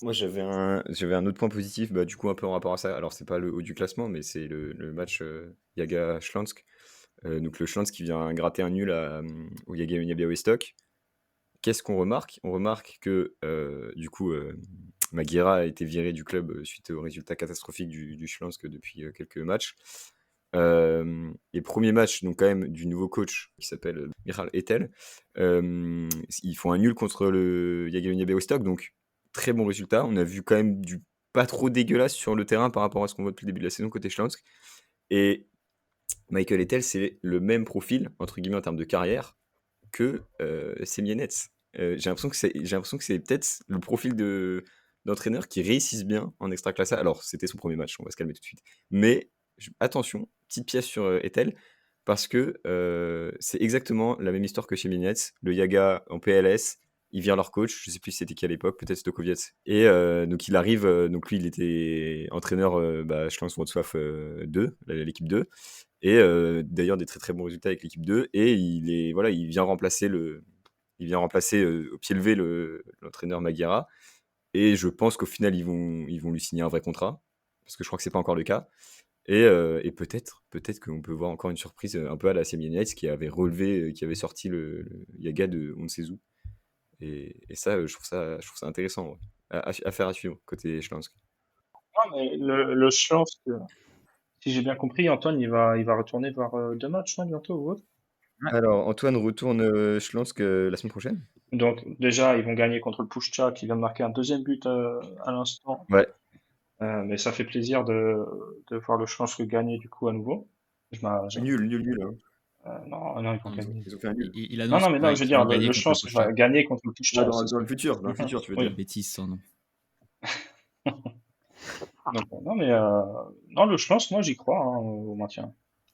Moi, j'avais un autre point positif, bah, du coup, un peu en rapport à ça. Alors, c'est pas le haut du classement, mais c'est le match Yaga-Schlansk. Donc, le Schlansk qui vient gratter un nul au Jagiellonia Białystok. Qu'est-ce qu'on remarque? On remarque que, du coup, Maguera a été viré du club suite au résultat catastrophique du Schlansk depuis quelques matchs. Et premier match, donc quand même, du nouveau coach qui s'appelle Michal Etel. Ils font un nul contre le Jagiellonia Białystok, donc très bon résultat. On a vu quand même du pas trop dégueulasse sur le terrain par rapport à ce qu'on voit depuis le début de la saison côté Schlansk. Et Michael Etel, c'est le même profil, entre guillemets, en termes de carrière, que Semienetz. J'ai l'impression que c'est peut-être le profil d'entraîneur qui réussissent bien en Extraclassa. Alors, c'était son premier match, on va se calmer tout de suite. Mais attention, petite pièce sur Etel, parce que c'est exactement la même histoire que chez Minets. Le Yaga en PLS, il vient leur coach, je sais plus c'était qui à l'époque, peut-être Stokoviec. Et donc il arrive, donc lui il était entraîneur Schlanz Wrocław 2, l'équipe 2. Et d'ailleurs des très très bons résultats avec l'équipe 2. Et il vient remplacer au pied levé l'entraîneur Maguera. Et je pense qu'au final ils vont lui signer un vrai contrat, parce que je crois que c'est pas encore le cas. Et peut-être qu'on peut voir encore une surprise un peu à la Semienites qui avait sorti le Yaga de on ne sait où. Et ça, je trouve ça intéressant, ouais. À faire à suivre côté Schlansk. Ouais, mais le Schlansk, si j'ai bien compris, Antoine, il va retourner voir deux matchs, non, bientôt ou autre. Ouais. Alors, Antoine retourne Schlansk la semaine prochaine. Donc, déjà, ils vont gagner contre le Puszcza qui vient de marquer un deuxième but à l'instant. Ouais. Mais ça fait plaisir de voir le Schlansk gagner du coup à nouveau. Nul. Hein. Non, non, ils vont gagner. Ils ont fait un nul. Il Non, annonce non, mais non, je veux qu'ils dire, vont le gagner contre le Schlansk va Puszcza. gagner contre le Puszcza. Dans le futur, tu veux Oui. dire. Bêtise, ça, non. Donc, non, mais non, le Schlansk, moi, j'y crois hein, au maintien.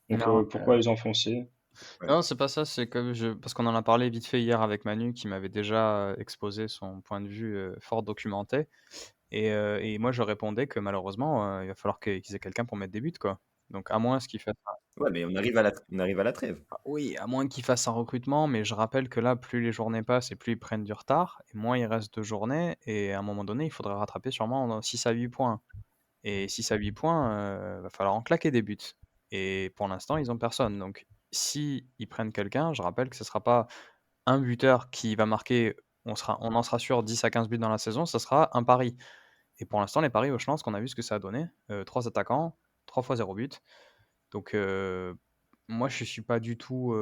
Donc, Non, pourquoi ils ont foncé? Ouais. non, c'est pas ça, c'est que parce qu'on en a parlé vite fait hier avec Manu qui m'avait déjà exposé son point de vue fort documenté. Et moi, je répondais que malheureusement, il va falloir qu'ils aient quelqu'un pour mettre des buts, quoi. Donc, à moins qu'il fasse. Ouais, mais on arrive à la trêve. Oui, à moins qu'ils fassent un recrutement, mais je rappelle que là, plus les journées passent et plus ils prennent du retard, et moins il reste de journées, et à un moment donné, il faudra rattraper sûrement dans 6 à 8 points. Et 6 à 8 points, va falloir en claquer des buts. Et pour l'instant, ils ont personne. Donc, si ils prennent quelqu'un, je rappelle que ce ne sera pas un buteur qui va marquer, on en sera sûr 10 à 15 buts dans la saison, ce sera un pari. Et pour l'instant, les paris au Schlansk, on a vu ce que ça a donné. 3 attaquants, 3 fois 0 but. Donc, moi, je suis pas du tout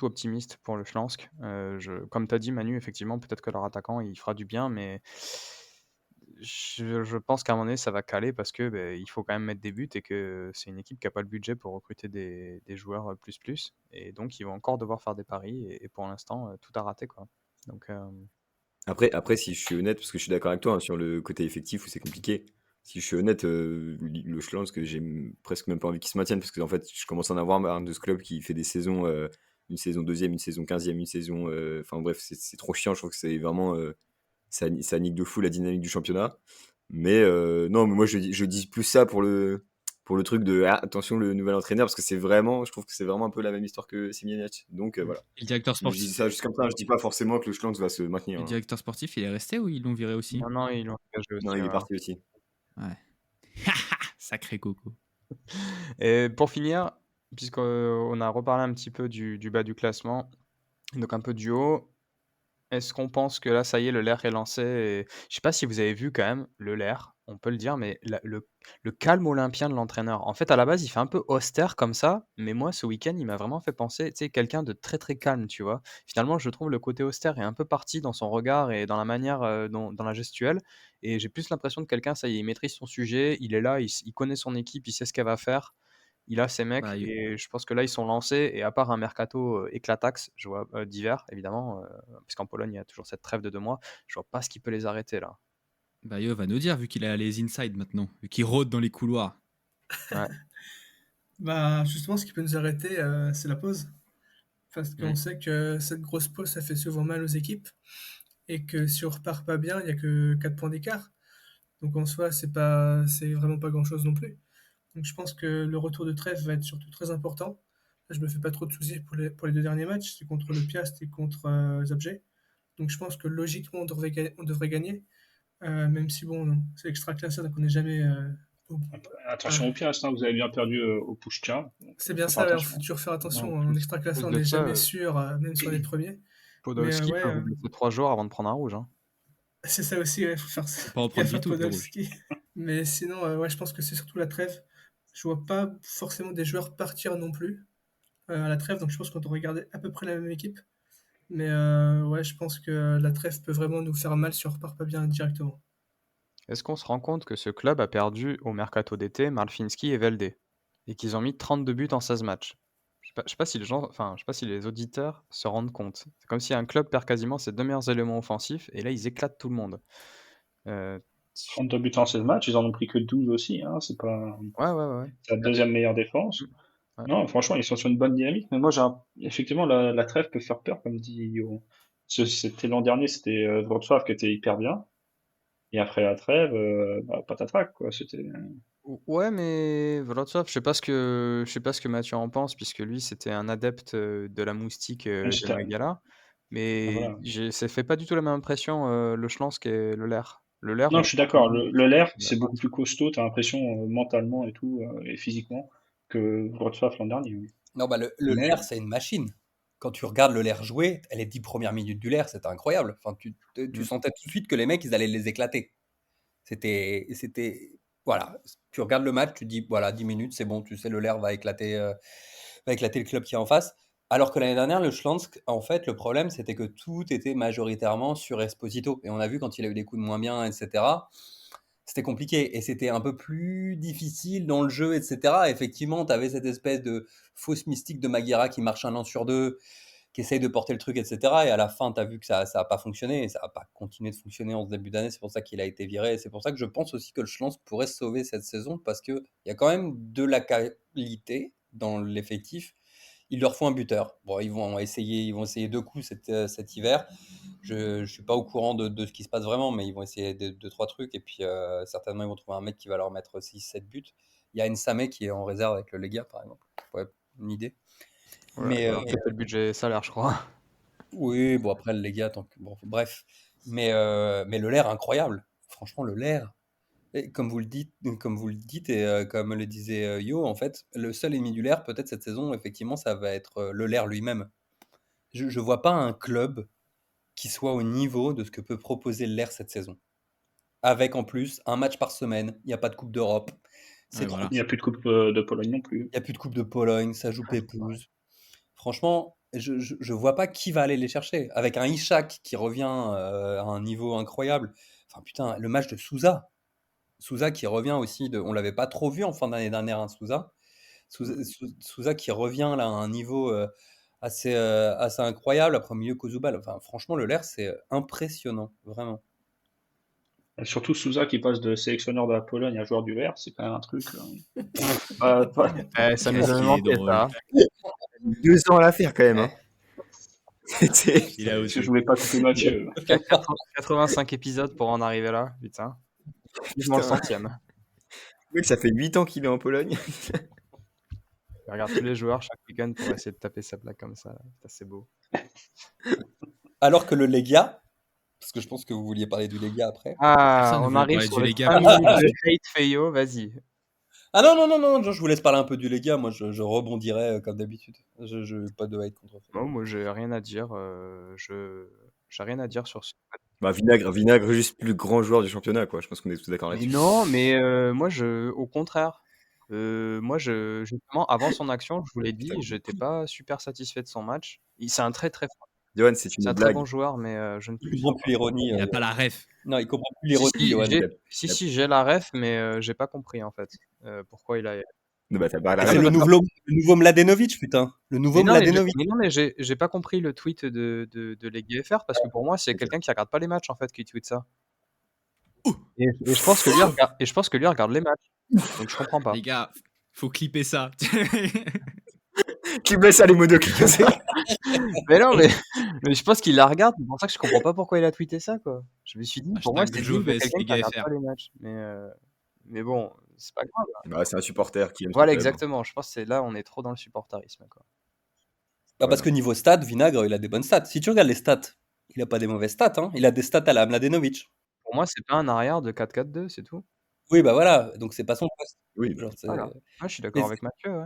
optimiste pour le Schlansk. Comme tu as dit, Manu, effectivement, peut-être que leur attaquant, il fera du bien, mais je pense qu'à un moment donné, ça va caler parce que il faut quand même mettre des buts et que c'est une équipe qui n'a pas le budget pour recruter des joueurs plus. Et donc, ils vont encore devoir faire des paris. Et pour l'instant, tout a raté, quoi. Donc, Après, si je suis honnête, parce que je suis d'accord avec toi hein, sur le côté effectif où c'est compliqué, si je suis honnête, le Schlansk, que presque même pas envie qu'il se maintienne, parce que en fait, je commence à en avoir marre de ce club qui fait des saisons, une saison deuxième, une saison 15e, une saison. Enfin bref, c'est trop chiant, je trouve que c'est vraiment. Ça nique de fou la dynamique du championnat. Mais non, mais moi je dis plus ça pour le truc de attention le nouvel entraîneur, parce que je trouve que c'est vraiment un peu la même histoire que Simianiac. Donc voilà. Et le directeur Je dis sportif, ça juste comme ça, je dis pas forcément que le Schlanks va se maintenir. le Hein. directeur sportif, il est resté ou ils l'ont viré aussi? non, ils l'ont engagé aussi. Non, il est Ouais. parti aussi. Ouais. Sacré coco. Et pour finir, puisqu'on a reparlé un petit peu du bas du classement, donc un peu du haut, est-ce qu'on pense que là, ça y est, le LER est lancé et... Je sais pas si vous avez vu quand même, le LER, on peut le dire, mais le calme olympien de l'entraîneur. En fait, à la base, il fait un peu austère comme ça, mais moi, ce week-end, il m'a vraiment fait penser, tu sais, quelqu'un de très très calme, tu vois. Finalement, je trouve le côté austère est un peu parti dans son regard et dans la manière, dans la gestuelle. Et j'ai plus l'impression de quelqu'un, ça y est, il maîtrise son sujet, il est là, il connaît son équipe, il sait ce qu'elle va faire. Il a ses mecs Bah, et je pense que là, ils sont lancés. Et à part un mercato éclataxe, je vois d'hiver, évidemment, parce qu'en Pologne, il y a toujours cette trêve de 2 mois, je vois pas ce qui peut les arrêter là. Yo va nous dire, vu qu'il a les inside maintenant, vu qu'il rôde dans les couloirs. Ouais. Bah, justement, ce qui peut nous arrêter, c'est la pause. Parce qu'on Ouais. sait que cette grosse pause, ça fait souvent mal aux équipes. Et que si on repart pas bien, il n'y a que 4 points d'écart. Donc en soi, c'est vraiment pas grand-chose non plus. Donc je pense que le retour de trêve va être surtout très important. Là, je me fais pas trop de soucis pour les 2 derniers matchs. C'est contre le Piast et contre Zabrze. Donc je pense que logiquement, on devrait gagner. Même si, bon, non, c'est extra-classé, donc on n'est jamais Attention au Piast, hein, vous avez bien perdu au Pushcha. c'est bien Faut ça, faire ouais, attention. faut toujours faire attention. Ouais, En En extra-classé, plus on de n'est ça, jamais sûr, même si on est premier. Mais Podolski ouais, peut vous blesser 3 jours avant de prendre un rouge. Hein. c'est ça aussi, il faut faire Faut pas en prendre gaffe du à tout, du rouge. Podolski. Mais sinon, ouais, je pense que c'est surtout la trêve. Je vois pas forcément des joueurs partir non plus à la trêve, donc je pense qu'on devrait garder à peu près la même équipe. Mais ouais, je pense que la trêve peut vraiment nous faire mal si on repart pas bien directement. Est-ce qu'on se rend compte que ce club a perdu au mercato d'été Malfinski et Velde et qu'ils ont mis 32 buts en 16 matchs? Je sais pas si je sais pas si les auditeurs se rendent compte. C'est comme si un club perd quasiment ses 2 meilleurs éléments offensifs et là ils éclatent tout le monde. Euh, 32 buts en 16 matchs, ils en ont pris que 12 aussi, hein, c'est ouais. la deuxième meilleure défense. Ouais. Non, franchement, ils sont sur une bonne dynamique, mais moi, effectivement, la trêve peut faire peur, comme dit Yo. C'était l'an dernier, c'était Wrocław qui était hyper bien, et après la trêve, patatras, quoi, c'était... Ouais, mais Wrocław, je sais pas ce que Mathieu en pense, puisque lui, c'était un adepte de la moustique de Magala. Mais Voilà. ça fait pas du tout la même impression, le Schlansk et le Ler. Le Ler, Non, on je suis sent d'accord, vraiment le LER, la c'est beaucoup patte. plus costaud, t'as l'impression, mentalement et tout, et physiquement, que Wrocław l'an dernier, oui. Non, bah le LER, c'est une machine. Quand tu regardes le LER jouer, les 10 premières minutes du LER, c'était incroyable. Enfin, tu sentais tout de suite que les mecs, ils allaient les éclater. C'était, voilà. Tu regardes le match, tu dis, voilà, 10 minutes, c'est bon, tu sais, le LER va éclater le club qui est en face. Alors que l'année dernière, le Schlansk, en fait, le problème, c'était que tout était majoritairement sur Esposito. Et on a vu quand il a eu des coups de moins bien, etc., c'était compliqué. Et c'était un peu plus difficile dans le jeu, etc. Effectivement, tu avais cette espèce de fausse mystique de Maguira qui marche un an sur deux, qui essaye de porter le truc, etc. Et à la fin, tu as vu que ça n'a pas fonctionné. Et ça n'a pas continué de fonctionner en ce début d'année. C'est pour ça qu'il a été viré. Et c'est pour ça que je pense aussi que le Schlansk pourrait se sauver cette saison parce qu'il y a quand même de la qualité dans l'effectif. Il leur faut un buteur. Bon, ils vont essayer 2 coups cet hiver. Je ne suis pas au courant de ce qui se passe vraiment, mais ils vont essayer 2-3 trucs. Et puis, certainement, ils vont trouver un mec qui va leur mettre 6-7 buts. Il y a Nsame qui est en réserve avec le Legia, par exemple. Ouais, une idée. Ouais, Mais c'était le budget salaire, je crois. oui, bon, après, le Legia, bon, bref. Mais le LER, incroyable. Franchement, le LER. Et comme vous le dites, et comme le disait Yo, en fait, le seul ennemi du LER, peut-être cette saison, effectivement, ça va être le LER lui-même. Je ne vois pas un club qui soit au niveau de ce que peut proposer le LER cette saison. Avec en plus un match par semaine, il n'y a pas de Coupe d'Europe. C'est Ouais, trop. voilà. Il n'y a plus de Coupe de Pologne non plus. Il n'y a plus de Coupe de Pologne, ça joue pépouze. Franchement, je vois pas qui va aller les chercher. Avec un Ishak qui revient à un niveau incroyable. Enfin putain, le match de Souza. Souza qui revient aussi, on l'avait pas trop vu en fin d'année dernière, hein, Souza. Souza qui revient là à un niveau assez incroyable après au milieu Kozubal. Enfin, franchement, le LER, c'est impressionnant, vraiment. Et surtout Souza qui passe de sélectionneur de la Pologne à joueur du Vert, c'est quand même un truc. Ça nous Qu'est-ce a qu'il est manqué, drôle. ça. 2 ans à la faire quand même. Hein. Il a Je voulais pas couper Mathieu. 85 épisodes pour en arriver là, putain. Vivement le Putain. 100e. Oui, ça fait 8 ans qu'il est en Pologne. Il regarde tous les joueurs chaque week-end pour essayer de taper sa plaque comme ça. Putain, c'est beau. Alors que le Legia, parce que je pense que vous vouliez parler du Legia après. Ah, Personne ne on veut arrive parler sur du les Legia. 5 minutes de hate Feyo, vas-y. Ah non, je vous laisse parler un peu du Legia. Moi, je rebondirai comme d'habitude. Je pas de hate contre. Non, moi j'ai rien à dire. J'ai rien à dire sur ce. Bah, Vinagre, juste plus grand joueur du championnat, quoi. Je pense qu'on est tous d'accord Mais là-dessus. non, mais moi, au contraire. Moi, justement, avant son action, je vous l'ai dit, j'étais pas super satisfait de son match. C'est un très très fort. Johan, c'est C'est une un très bon blague. joueur, mais je ne Il plus comprend plus l'ironie. Il a pas la ref. Non, il comprend plus Si, l'ironie, si, Johan. si, j'ai la ref, mais j'ai pas compris en fait. Pourquoi il a. Non, bah, t'as pas la C'est ref. le nouveau Mladenovic, putain. Le nouveau Mladenovic. Mais non, mais j'ai pas compris le tweet de Legui FR parce que pour moi, c'est quelqu'un qui regarde pas les matchs en fait qui tweet ça. Et je pense que lui regarde les matchs. Donc je comprends pas. Les gars, faut clipper ça. Qui blesse à les mots de clip. Mais non, mais je pense qu'il la regarde. C'est pour ça que je comprends pas pourquoi il a tweeté ça, quoi. Je me suis dit, pour moi, Hashtag c'était digne de Joves, quelqu'un qui Legui regarde FR. pas les matchs. Mais bon, c'est pas grave. Bah, c'est un supporter qui aime son Voilà, club. exactement. Je pense que c'est là, on est trop dans le supporterisme, quoi. Ah, parce que niveau stats, Vinagre, il a des bonnes stats. Si tu regardes les stats, il a pas des mauvaises stats. Hein. Il a des stats à la Mladenovic. Pour moi, c'est pas un arrière de 4-4-2, c'est tout. Oui, bah voilà. Donc c'est pas son poste. Oui. Genre, Voilà. Ah, je suis d'accord avec Mathieu. Ouais.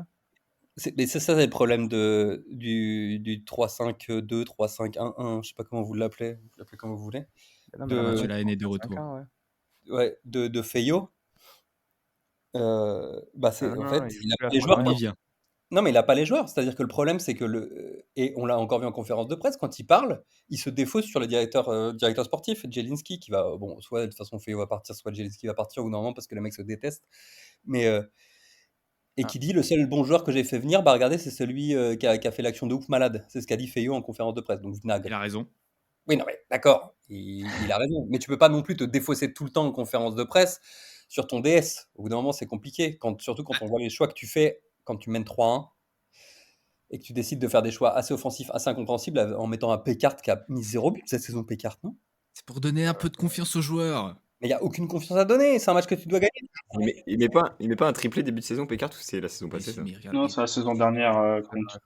Mais c'est ça, c'est le problème du 3-5-2, 3-5-1-1. Je sais pas comment vous l'appelez. Vous l'appelez comme vous voulez. Non, mais Mathieu la haine est de retour. 5-1, ouais, de Feyo. Bah c'est en fait, il a pas les On joueurs. y vient. Non, mais il a pas les joueurs. C'est-à-dire que le problème, c'est que et on l'a encore vu en conférence de presse, quand il parle, il se défausse sur le directeur sportif, Jelinski, qui va, bon, soit de toute façon Feyo va partir, soit Jelinski va partir, ou normalement parce que le mec se déteste. Mais et qui dit le seul bon joueur que j'ai fait venir, bah regardez, c'est celui qui a fait l'action de ouf malade. C'est ce qu'a dit Feyo en conférence de presse. Donc Vinagre. Il a raison. Oui, non, mais d'accord, il a raison. Mais tu peux pas non plus te défausser tout le temps en conférence de presse sur ton DS. Au bout d'un moment, c'est compliqué. Surtout quand on voit les choix que tu fais quand tu mènes 3-1 et que tu décides de faire des choix assez offensifs, assez incompréhensibles en mettant un Pécart qui a mis 0 but cette saison, Pécart, non? C'est pour donner un peu de confiance aux joueurs. Mais il n'y a aucune confiance à donner. C'est un match que tu dois gagner. Il met pas un triplé début de saison, Pécart, ou c'est la saison passée, ça? Non, c'est la saison dernière contre.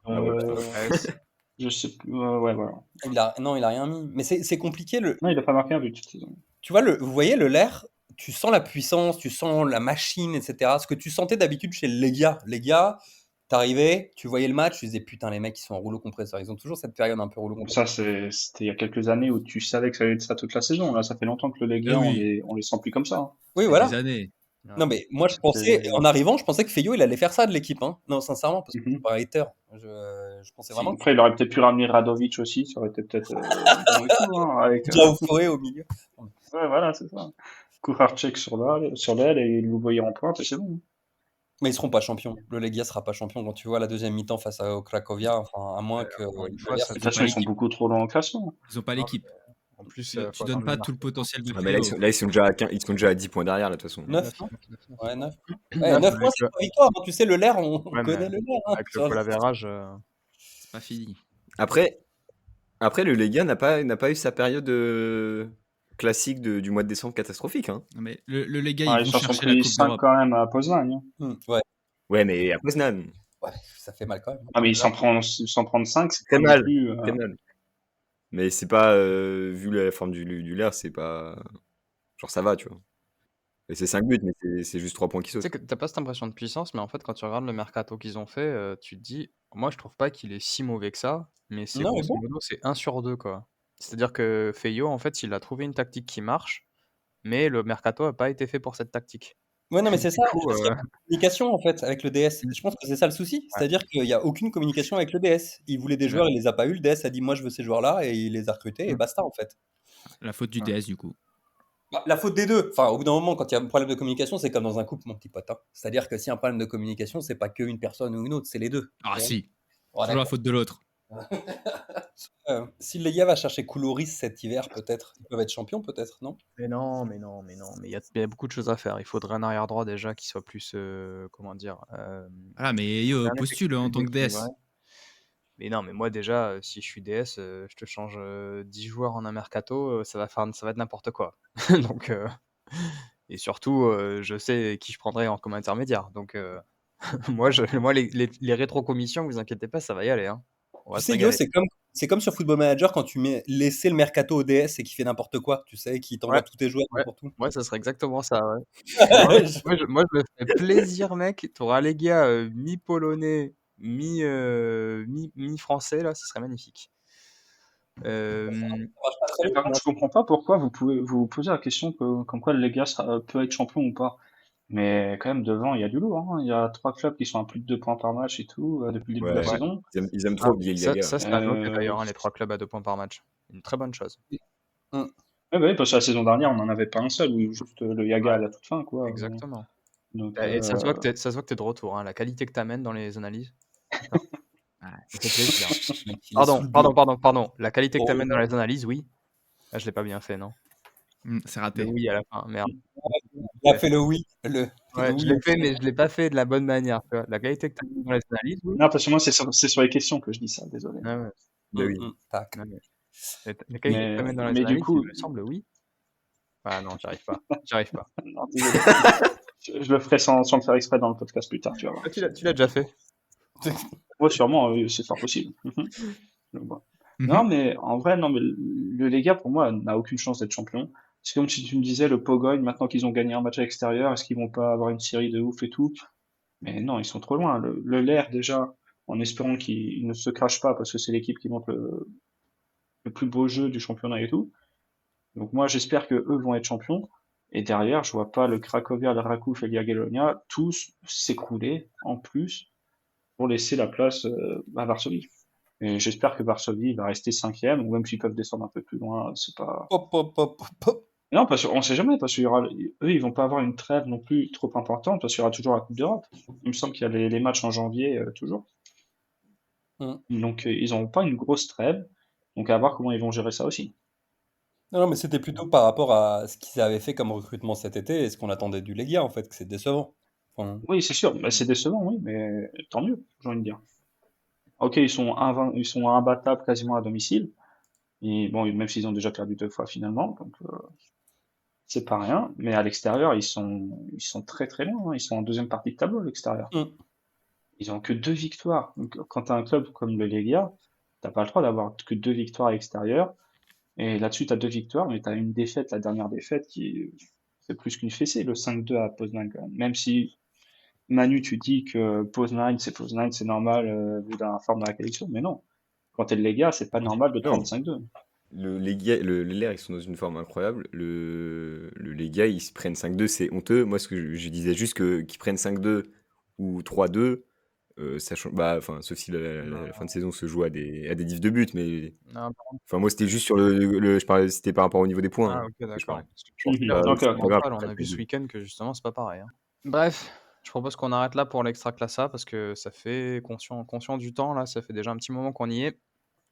Je sais plus. Ouais, voilà. Non, il a rien mis. Mais c'est compliqué. Non, il a pas marqué un but cette saison. Tu vois, vous voyez le Ler, tu sens la puissance, tu sens la machine, etc. Ce que tu sentais d'habitude chez les gars. Les gars, t'arrivais, tu voyais le match, tu disais putain, les mecs, ils sont en rouleau compresseur. Ils ont toujours cette période un peu rouleau compresseur. Ça, c'était il y a quelques années où tu savais que ça allait être ça toute la saison. Là, ça fait longtemps que le Legia, on les sent plus comme ça. Hein. Oui, voilà. Des années. Non, mais moi, en arrivant, je pensais que Feyo, il allait faire ça de l'équipe. Hein. Non, sincèrement, parce que je suis pas un hater. Je pensais vraiment. Après, il aurait peut-être pu ramener Radovic aussi. Ça aurait été peut-être. Avec Forêt au milieu. Ouais, voilà, c'est ça. Kucharczyk sur l'aile et Louvoyer en pointe, et c'est bon. Mais ils seront pas champions. Le Legia sera pas champion quand tu vois la deuxième mi-temps face au Cracovia. Enfin, à moins que. De toute façon, ils sont beaucoup trop loin au classement. Ils ont pas l'équipe. En plus, tu donnes pas tout le potentiel de mais là, ils sont déjà à 10 points derrière, là, de toute façon. 9, non? Ouais, 9. Ouais, 9 points, c'est pas victoire. Tu sais, le Ler, on connaît le Ler. Hein. Avec le collaverage. C'est pas fini. Après, le Legia n'a pas eu sa période classique du mois de décembre catastrophique. Hein. Non, mais le Legia, ils vont s'en chercher sont la pris Coupe 5 d'Europe. quand même à Poznań. Hein. Ouais, mais à Poznan. Ouais, ça fait mal quand même. Ah, mais s'en prendre 5, c'est très pas mal. Plus, très mal. Mais c'est pas, vu la forme du Ler, c'est pas. Genre, ça va, tu vois. Et c'est 5 buts, mais c'est juste 3 points qui sautent. Tu sais que t'as pas cette impression de puissance, mais en fait, quand tu regardes le mercato qu'ils ont fait, tu te dis, moi, je trouve pas qu'il est si mauvais que ça, mais c'est Non, mais grosso bon. modo, c'est 1 sur 2, quoi. C'est-à-dire que Feyo, en fait, il a trouvé une tactique qui marche, mais le mercato a pas été fait pour cette tactique. Ouais, non, mais c'est Du ça. coup, Parce qu'il y a pas de communication, en fait, avec le DS. Je pense que c'est ça le souci. C'est-à-dire qu'il n'y a aucune communication avec le DS. Il voulait des joueurs, il les a pas eu. Le DS a dit, moi, je veux ces joueurs-là, et il les a recrutés, et basta, en fait. La faute du DS, du coup. Bah, la faute des deux. Enfin, au bout d'un moment, quand il y a un problème de communication, c'est comme dans un couple, mon petit pote. Hein. C'est-à-dire que s'il y a un problème de communication, c'est pas qu'une personne ou une autre, c'est les deux. Ah, si. Ouais, toujours la faute de l'autre. Si le Legia va chercher Koulouris cet hiver, peut-être, ils peuvent être champions, peut-être, non? Mais non. Mais il y a beaucoup de choses à faire. Il faudrait un arrière droit déjà qui soit plus, comment dire. Ah, mais postule en tant que DS. Ouais. Mais non, mais moi déjà, si je suis DS, je te change 10 joueurs en un mercato, ça va être n'importe quoi. Donc, et surtout, je sais qui je prendrai comme intermédiaire. Donc, moi, les rétro-commissions, vous inquiétez pas, ça va y aller. Hein. On va Tu se sais, régaler. c'est comme sur Football Manager quand tu mets laisser le mercato au DS et qui fait n'importe quoi, tu sais, qui t'envoie tous tes joueurs pour tout. Ouais, ça serait exactement ça. Ouais. moi, je me fais plaisir, mec. Tu auras les gars mi-polonais, mi-français, là, ce serait magnifique. Euh, Ça marche pas très Et bien. par contre, je comprends pas pourquoi vous pouvez vous poser la question comme quoi le Lega peut être champion ou pas. Mais quand même, devant, il y a du lourd, hein. Il y a 3 clubs qui sont à plus de 2 points par match et tout, depuis le début de la Ouais, Ouais. saison. ils aiment Ah, trop oublier le ça, Gaga. ça c'est à noter Euh, d'ailleurs, hein, les 3 clubs à 2 points par match. Une très bonne chose. Mm. ouais, bah oui, parce que la saison dernière, on n'en avait pas un seul, ou juste le Yaga Ouais, à la toute fin, quoi. exactement. Donc, Et ça se voit que t'es de retour, hein, la qualité que t'amènes dans les analyses. Putain, Ouais. ça fait plaisir. Il est sous Pardon, le pardon. La qualité que Oh, t'amènes dans les analyses, oui. Ah, je l'ai pas bien fait, non? C'est Le raté. oui à la fin, merde. il a fait le oui. Le Ouais, je oui. l'ai fait, mais je l'ai pas fait de la bonne manière, tu vois. La qualité que t'amènes dans les analyses, oui. non, parce que moi, c'est sur les questions que je dis ça, désolé. Ah ouais, Bah oui. Tac. ouais, mais la qualité que t'amènes dans les Mais du analyses, il coup, me semble, oui. Ah non, j'arrive pas. J'arrive pas. non, désolé. Je le ferai sans le faire exprès dans le podcast plus tard, tu vas voir. Ah, tu l'as déjà fait. Ouais, sûrement, c'est fort possible. Donc, bon. Non, mais en vrai, non, mais le Lega, pour moi, n'a aucune chance d'être champion. C'est comme si tu me disais, le Pogogne, maintenant qu'ils ont gagné un match à l'extérieur, est-ce qu'ils vont pas avoir une série de ouf et tout? Mais non, ils sont trop loin. Le LER, déjà, en espérant qu'ils ne se crachent pas, parce que c'est l'équipe qui montre le plus beau jeu du championnat et tout. Donc moi, j'espère que eux vont être champions. Et derrière, je vois pas le Cracovia, le Rakouf et le Jagiellonia tous s'écrouler en plus pour laisser la place à Varsovie. Et j'espère que Varsovie va rester 5e, ou même s'ils peuvent descendre un peu plus loin, c'est pas. Hop, hop, hop, hop. Non, parce qu'on sait jamais, parce eux, ils vont pas avoir une trêve non plus trop importante, parce qu'il y aura toujours la Coupe d'Europe. Il me semble qu'il y a les matchs en janvier, toujours. Mm. Donc, ils n'auront pas une grosse trêve. Donc, à voir comment ils vont gérer ça aussi. Non, mais c'était plutôt par rapport à ce qu'ils avaient fait comme recrutement cet été et ce qu'on attendait du Legia, en fait, que c'est décevant. Enfin, Oui, c'est sûr. Bah, c'est décevant, oui, mais tant mieux, j'ai envie de dire. Ok, ils sont imbattables quasiment à domicile. Et bon, même s'ils ont déjà perdu 2 fois finalement, donc c'est pas rien. Mais à l'extérieur, ils sont très très loin, hein. Ils sont en deuxième partie de tableau à l'extérieur. mm. Ils ont que 2 victoires. Donc, quand t'as un club comme le Legia, t'as pas le droit d'avoir que 2 victoires à l'extérieur. Et là-dessus, t'as 2 victoires, mais t'as une défaite, la dernière défaite, qui c'est plus qu'une fessée, le 5-2 à Poznan quand même. Même si Manu, tu dis que Poznan, c'est normal vu la forme de la qualification, mais non. Quand t'es le Lega, c'est pas normal de te Non. prendre 5-2. Le LER, ils sont dans une forme incroyable. Les gars, ils se prennent 5-2, c'est honteux. Moi, ce que je disais juste qu'ils prennent 5-2 ou 3-2, ça change. Bah, enfin, sauf si la fin de saison se joue à des diffs de but, mais. Non, Enfin, moi, c'était juste sur je parlais, c'était par rapport au niveau des points, ah, hein, ok, que je d'accord. parlais. Parce que je pense que la Ok, C'est ok. pas grave, mentale, on a vu ce week-end que justement, c'est pas pareil, hein. Bref, je propose qu'on arrête là pour l'Extraclassa parce que ça fait conscient du temps, là, ça fait déjà un petit moment qu'on y est.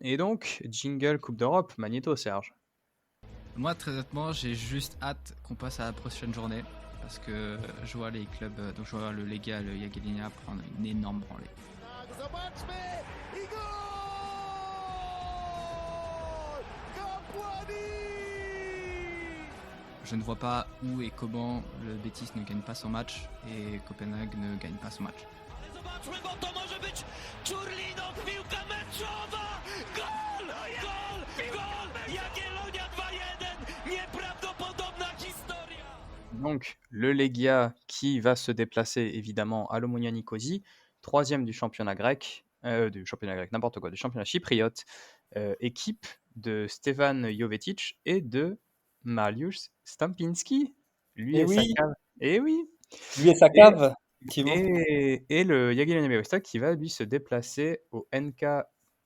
Et donc, jingle Coupe d'Europe, Magnéto, Serge. Moi, très honnêtement, j'ai juste hâte qu'on passe à la prochaine journée. Parce que je vois les clubs, donc je vois le Lega, le Jagiellonia prendre une énorme branlée. Je ne vois pas où et comment le Betis ne gagne pas son match et Copenhague ne gagne pas son match. Donc, le Legia qui va se déplacer évidemment à l'Omonia Nicosie, 3e du championnat grec, n'importe quoi, du championnat chypriote, équipe de Stevan Jovetic et de Mariusz Stampinski. Lui Eh et sa oui. cave. Et oui. Lui et sa cave, effectivement. Et le Jagiellonia Białystok qui va lui se déplacer au NK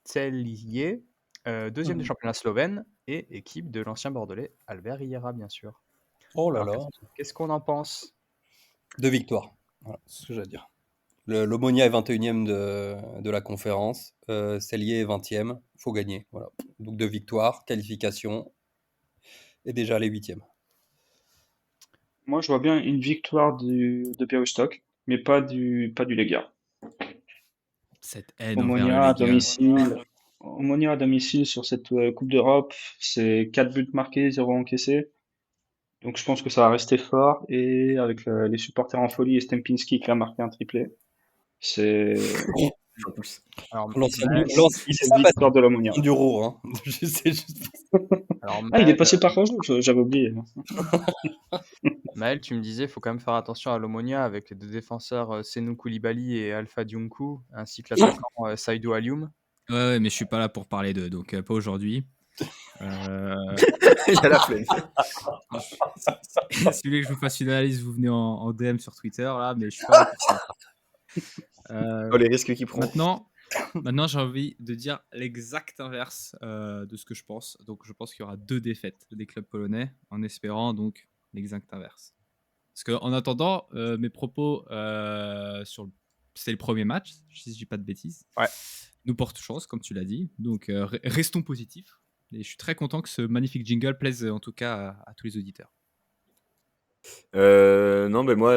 Celje, 2e du championnat slovène et équipe de l'ancien bordelais Albert Riera, bien sûr. Oh là Alors, là. qu'est-ce qu'on en pense? 2 victoires. Voilà, c'est ce que j'ai à dire. L'Omonia est 21e de la conférence. Cellier est 20e. Il faut gagner. Voilà. Donc 2 victoires, qualification et déjà les 8e. Moi, je vois bien une victoire de Białystok, mais pas du Lega. Cette haine envers le Lega. Omonia à domicile sur cette Coupe d'Europe, c'est 4 buts marqués, 0 encaissé. Donc je pense que ça va rester fort. Et avec les supporters en folie et Stempinski qui a marqué un triplé, c'est Alors, L'ancien Maël- c'est une victoire de l'Omonia. du Roux. Hein. Je sais juste. alors, Ah, il est Maël, passé par Rojo, j'avais oublié. Maël, tu me disais, il faut quand même faire attention à l'Omonia avec les 2 défenseurs Senou Koulibaly et Alpha Diunku, ainsi que l'attaquant Saïdou Alioum. Ouais, mais je suis pas là pour parler d'eux, donc pas aujourd'hui. Il a la flemme. Si vous voulez que je vous fasse une analyse, vous venez en DM sur Twitter, là, mais je suis pas là pour ça. Oh, les risques qu'il prend. Maintenant, j'ai envie de dire l'exact inverse de ce que je pense. Donc, je pense qu'il y aura 2 défaites des clubs polonais, en espérant donc l'exact inverse. Parce qu'en attendant, mes propos c'était le premier match, si je dis pas de bêtises. Ouais. Nous porte chance, comme tu l'as dit. Donc, restons positifs. Et je suis très content que ce magnifique jingle plaise en tout cas à tous les auditeurs. Non, mais moi,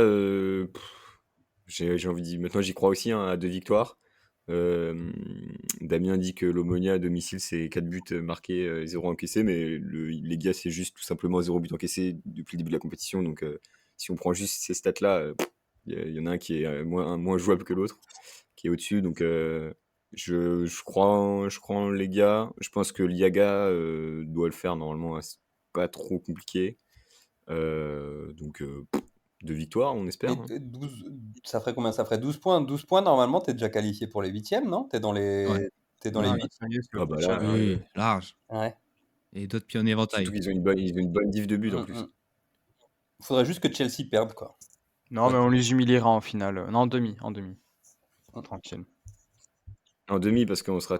j'ai envie de dire, maintenant j'y crois aussi hein, à 2 victoires. Damien dit que l'Omonia à domicile c'est 4 buts marqués, 0 encaissé, mais les gars c'est juste tout simplement 0 but encaissé depuis le début de la compétition. Donc si on prend juste ces stats là, il y en a un qui est moins jouable que l'autre, qui est au-dessus. Donc je crois en les gars. Je pense que l'Iaga doit le faire normalement, c'est pas trop compliqué. Donc 2 victoires, on espère. Et 12, ça ferait combien? Ça ferait 12 points. 12 points, normalement, t'es déjà qualifié pour les 8e, non? T'es dans les, Ouais. t'es dans les 8. Ah bah là, Oui, large. Ouais. Et d'autres pieds en éventail. Surtout qu'ils ont une bonne diff de but en plus. Faudrait juste que Chelsea perde, quoi. Non, mais on les humiliera en finale. Non, en demi. Tranquille. En demi, parce qu'on sera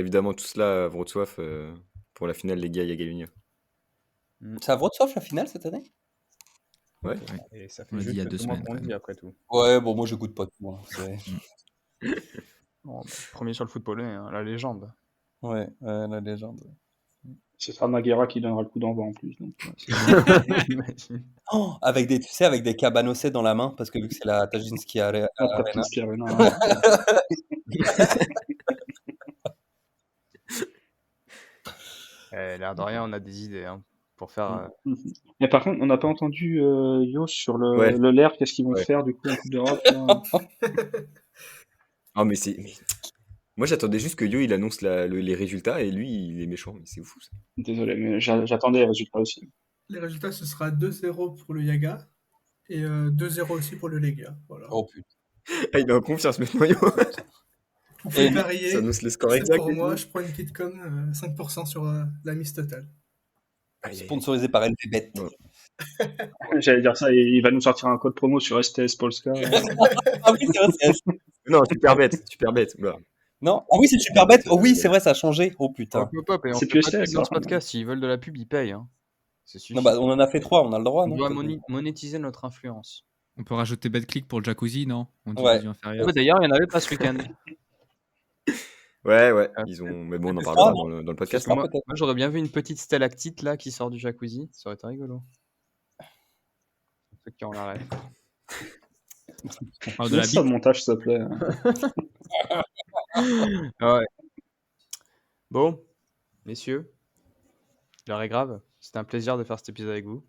évidemment tous là à Wrocław pour la finale les gars Jagiellonia. C'est à Wrocław la finale cette année? Ouais. Et ça On l'a dit il y a 2 semaines. qu'on le dit après tout. Ouais, bon, moi j'écoute pas tout. Hein. Bon, premier sur le foot polonais, hein, la légende. Ouais, la légende. Ce sera Maguera qui donnera le coup d'envoi en plus. Donc, Oh, avec des cabanosets dans la main, parce que vu que c'est la Tajinski Arena. Tajinski Arena. L'air de rien, on a des idées hein, pour faire. Mais par contre, on n'a pas entendu Yo sur le LER, qu'est-ce qu'ils vont faire du coup en Coupe d'Europe Ah, mais moi j'attendais juste que Yo il annonce les résultats et lui il est méchant, mais c'est fou ça. Désolé, mais j'attendais les résultats aussi. Les résultats, ce sera 2-0 pour le Yaga et 2-0 aussi pour le Lega. Voilà. Oh putain. Ah, il est en confiance maintenant Yo. Vous pouvez parier. Ça annonce les scores C'est exacts. pour moi, je prends une petite com, 5% sur la mise totale. Sponsorisé par LVBet. Ouais. J'allais dire ça, il va nous sortir un code promo sur STS Polska. Ah oui, c'est vrai, c'est Non, super bête. Oula. Non, ah oui, c'est super bête. Oh oui, c'est vrai, ça a changé. Oh putain. C'est plus STS. Dans ce podcast, s'ils veulent de la pub, ils payent. Hein. C'est suffisant. Non, bah, on en a fait 3, on a le droit, non? On doit monétiser notre influence. On peut rajouter BetClick pour le jacuzzi, non? Ouais. D'ailleurs, il y en avait pas ce week-end. Ouais, ils ont. Mais bon, on en parlera dans le podcast. Moi, j'aurais bien vu une petite stalactite là qui sort du jacuzzi. Ça aurait été rigolo. Ceux qui ont l'arrêt. De ça, le montage, s'il te plaît. Ouais. Bon, messieurs, l'heure est grave. C'était un plaisir de faire cet épisode avec vous.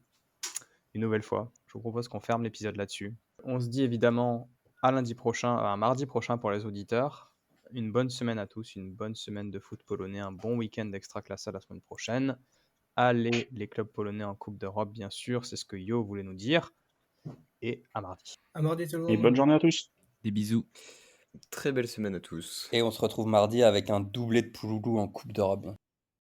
Une nouvelle fois, je vous propose qu'on ferme l'épisode là-dessus. On se dit évidemment à mardi prochain pour les auditeurs. Une bonne semaine à tous, une bonne semaine de foot polonais, un bon week-end d'Extraclasa la semaine prochaine. Allez, les clubs polonais en Coupe d'Europe, bien sûr, c'est ce que Yo voulait nous dire. Et à mardi. À mardi tout le monde. Et bonne journée à tous. Des bisous. Très belle semaine à tous. Et on se retrouve mardi avec un doublé de Pouloulou en Coupe d'Europe.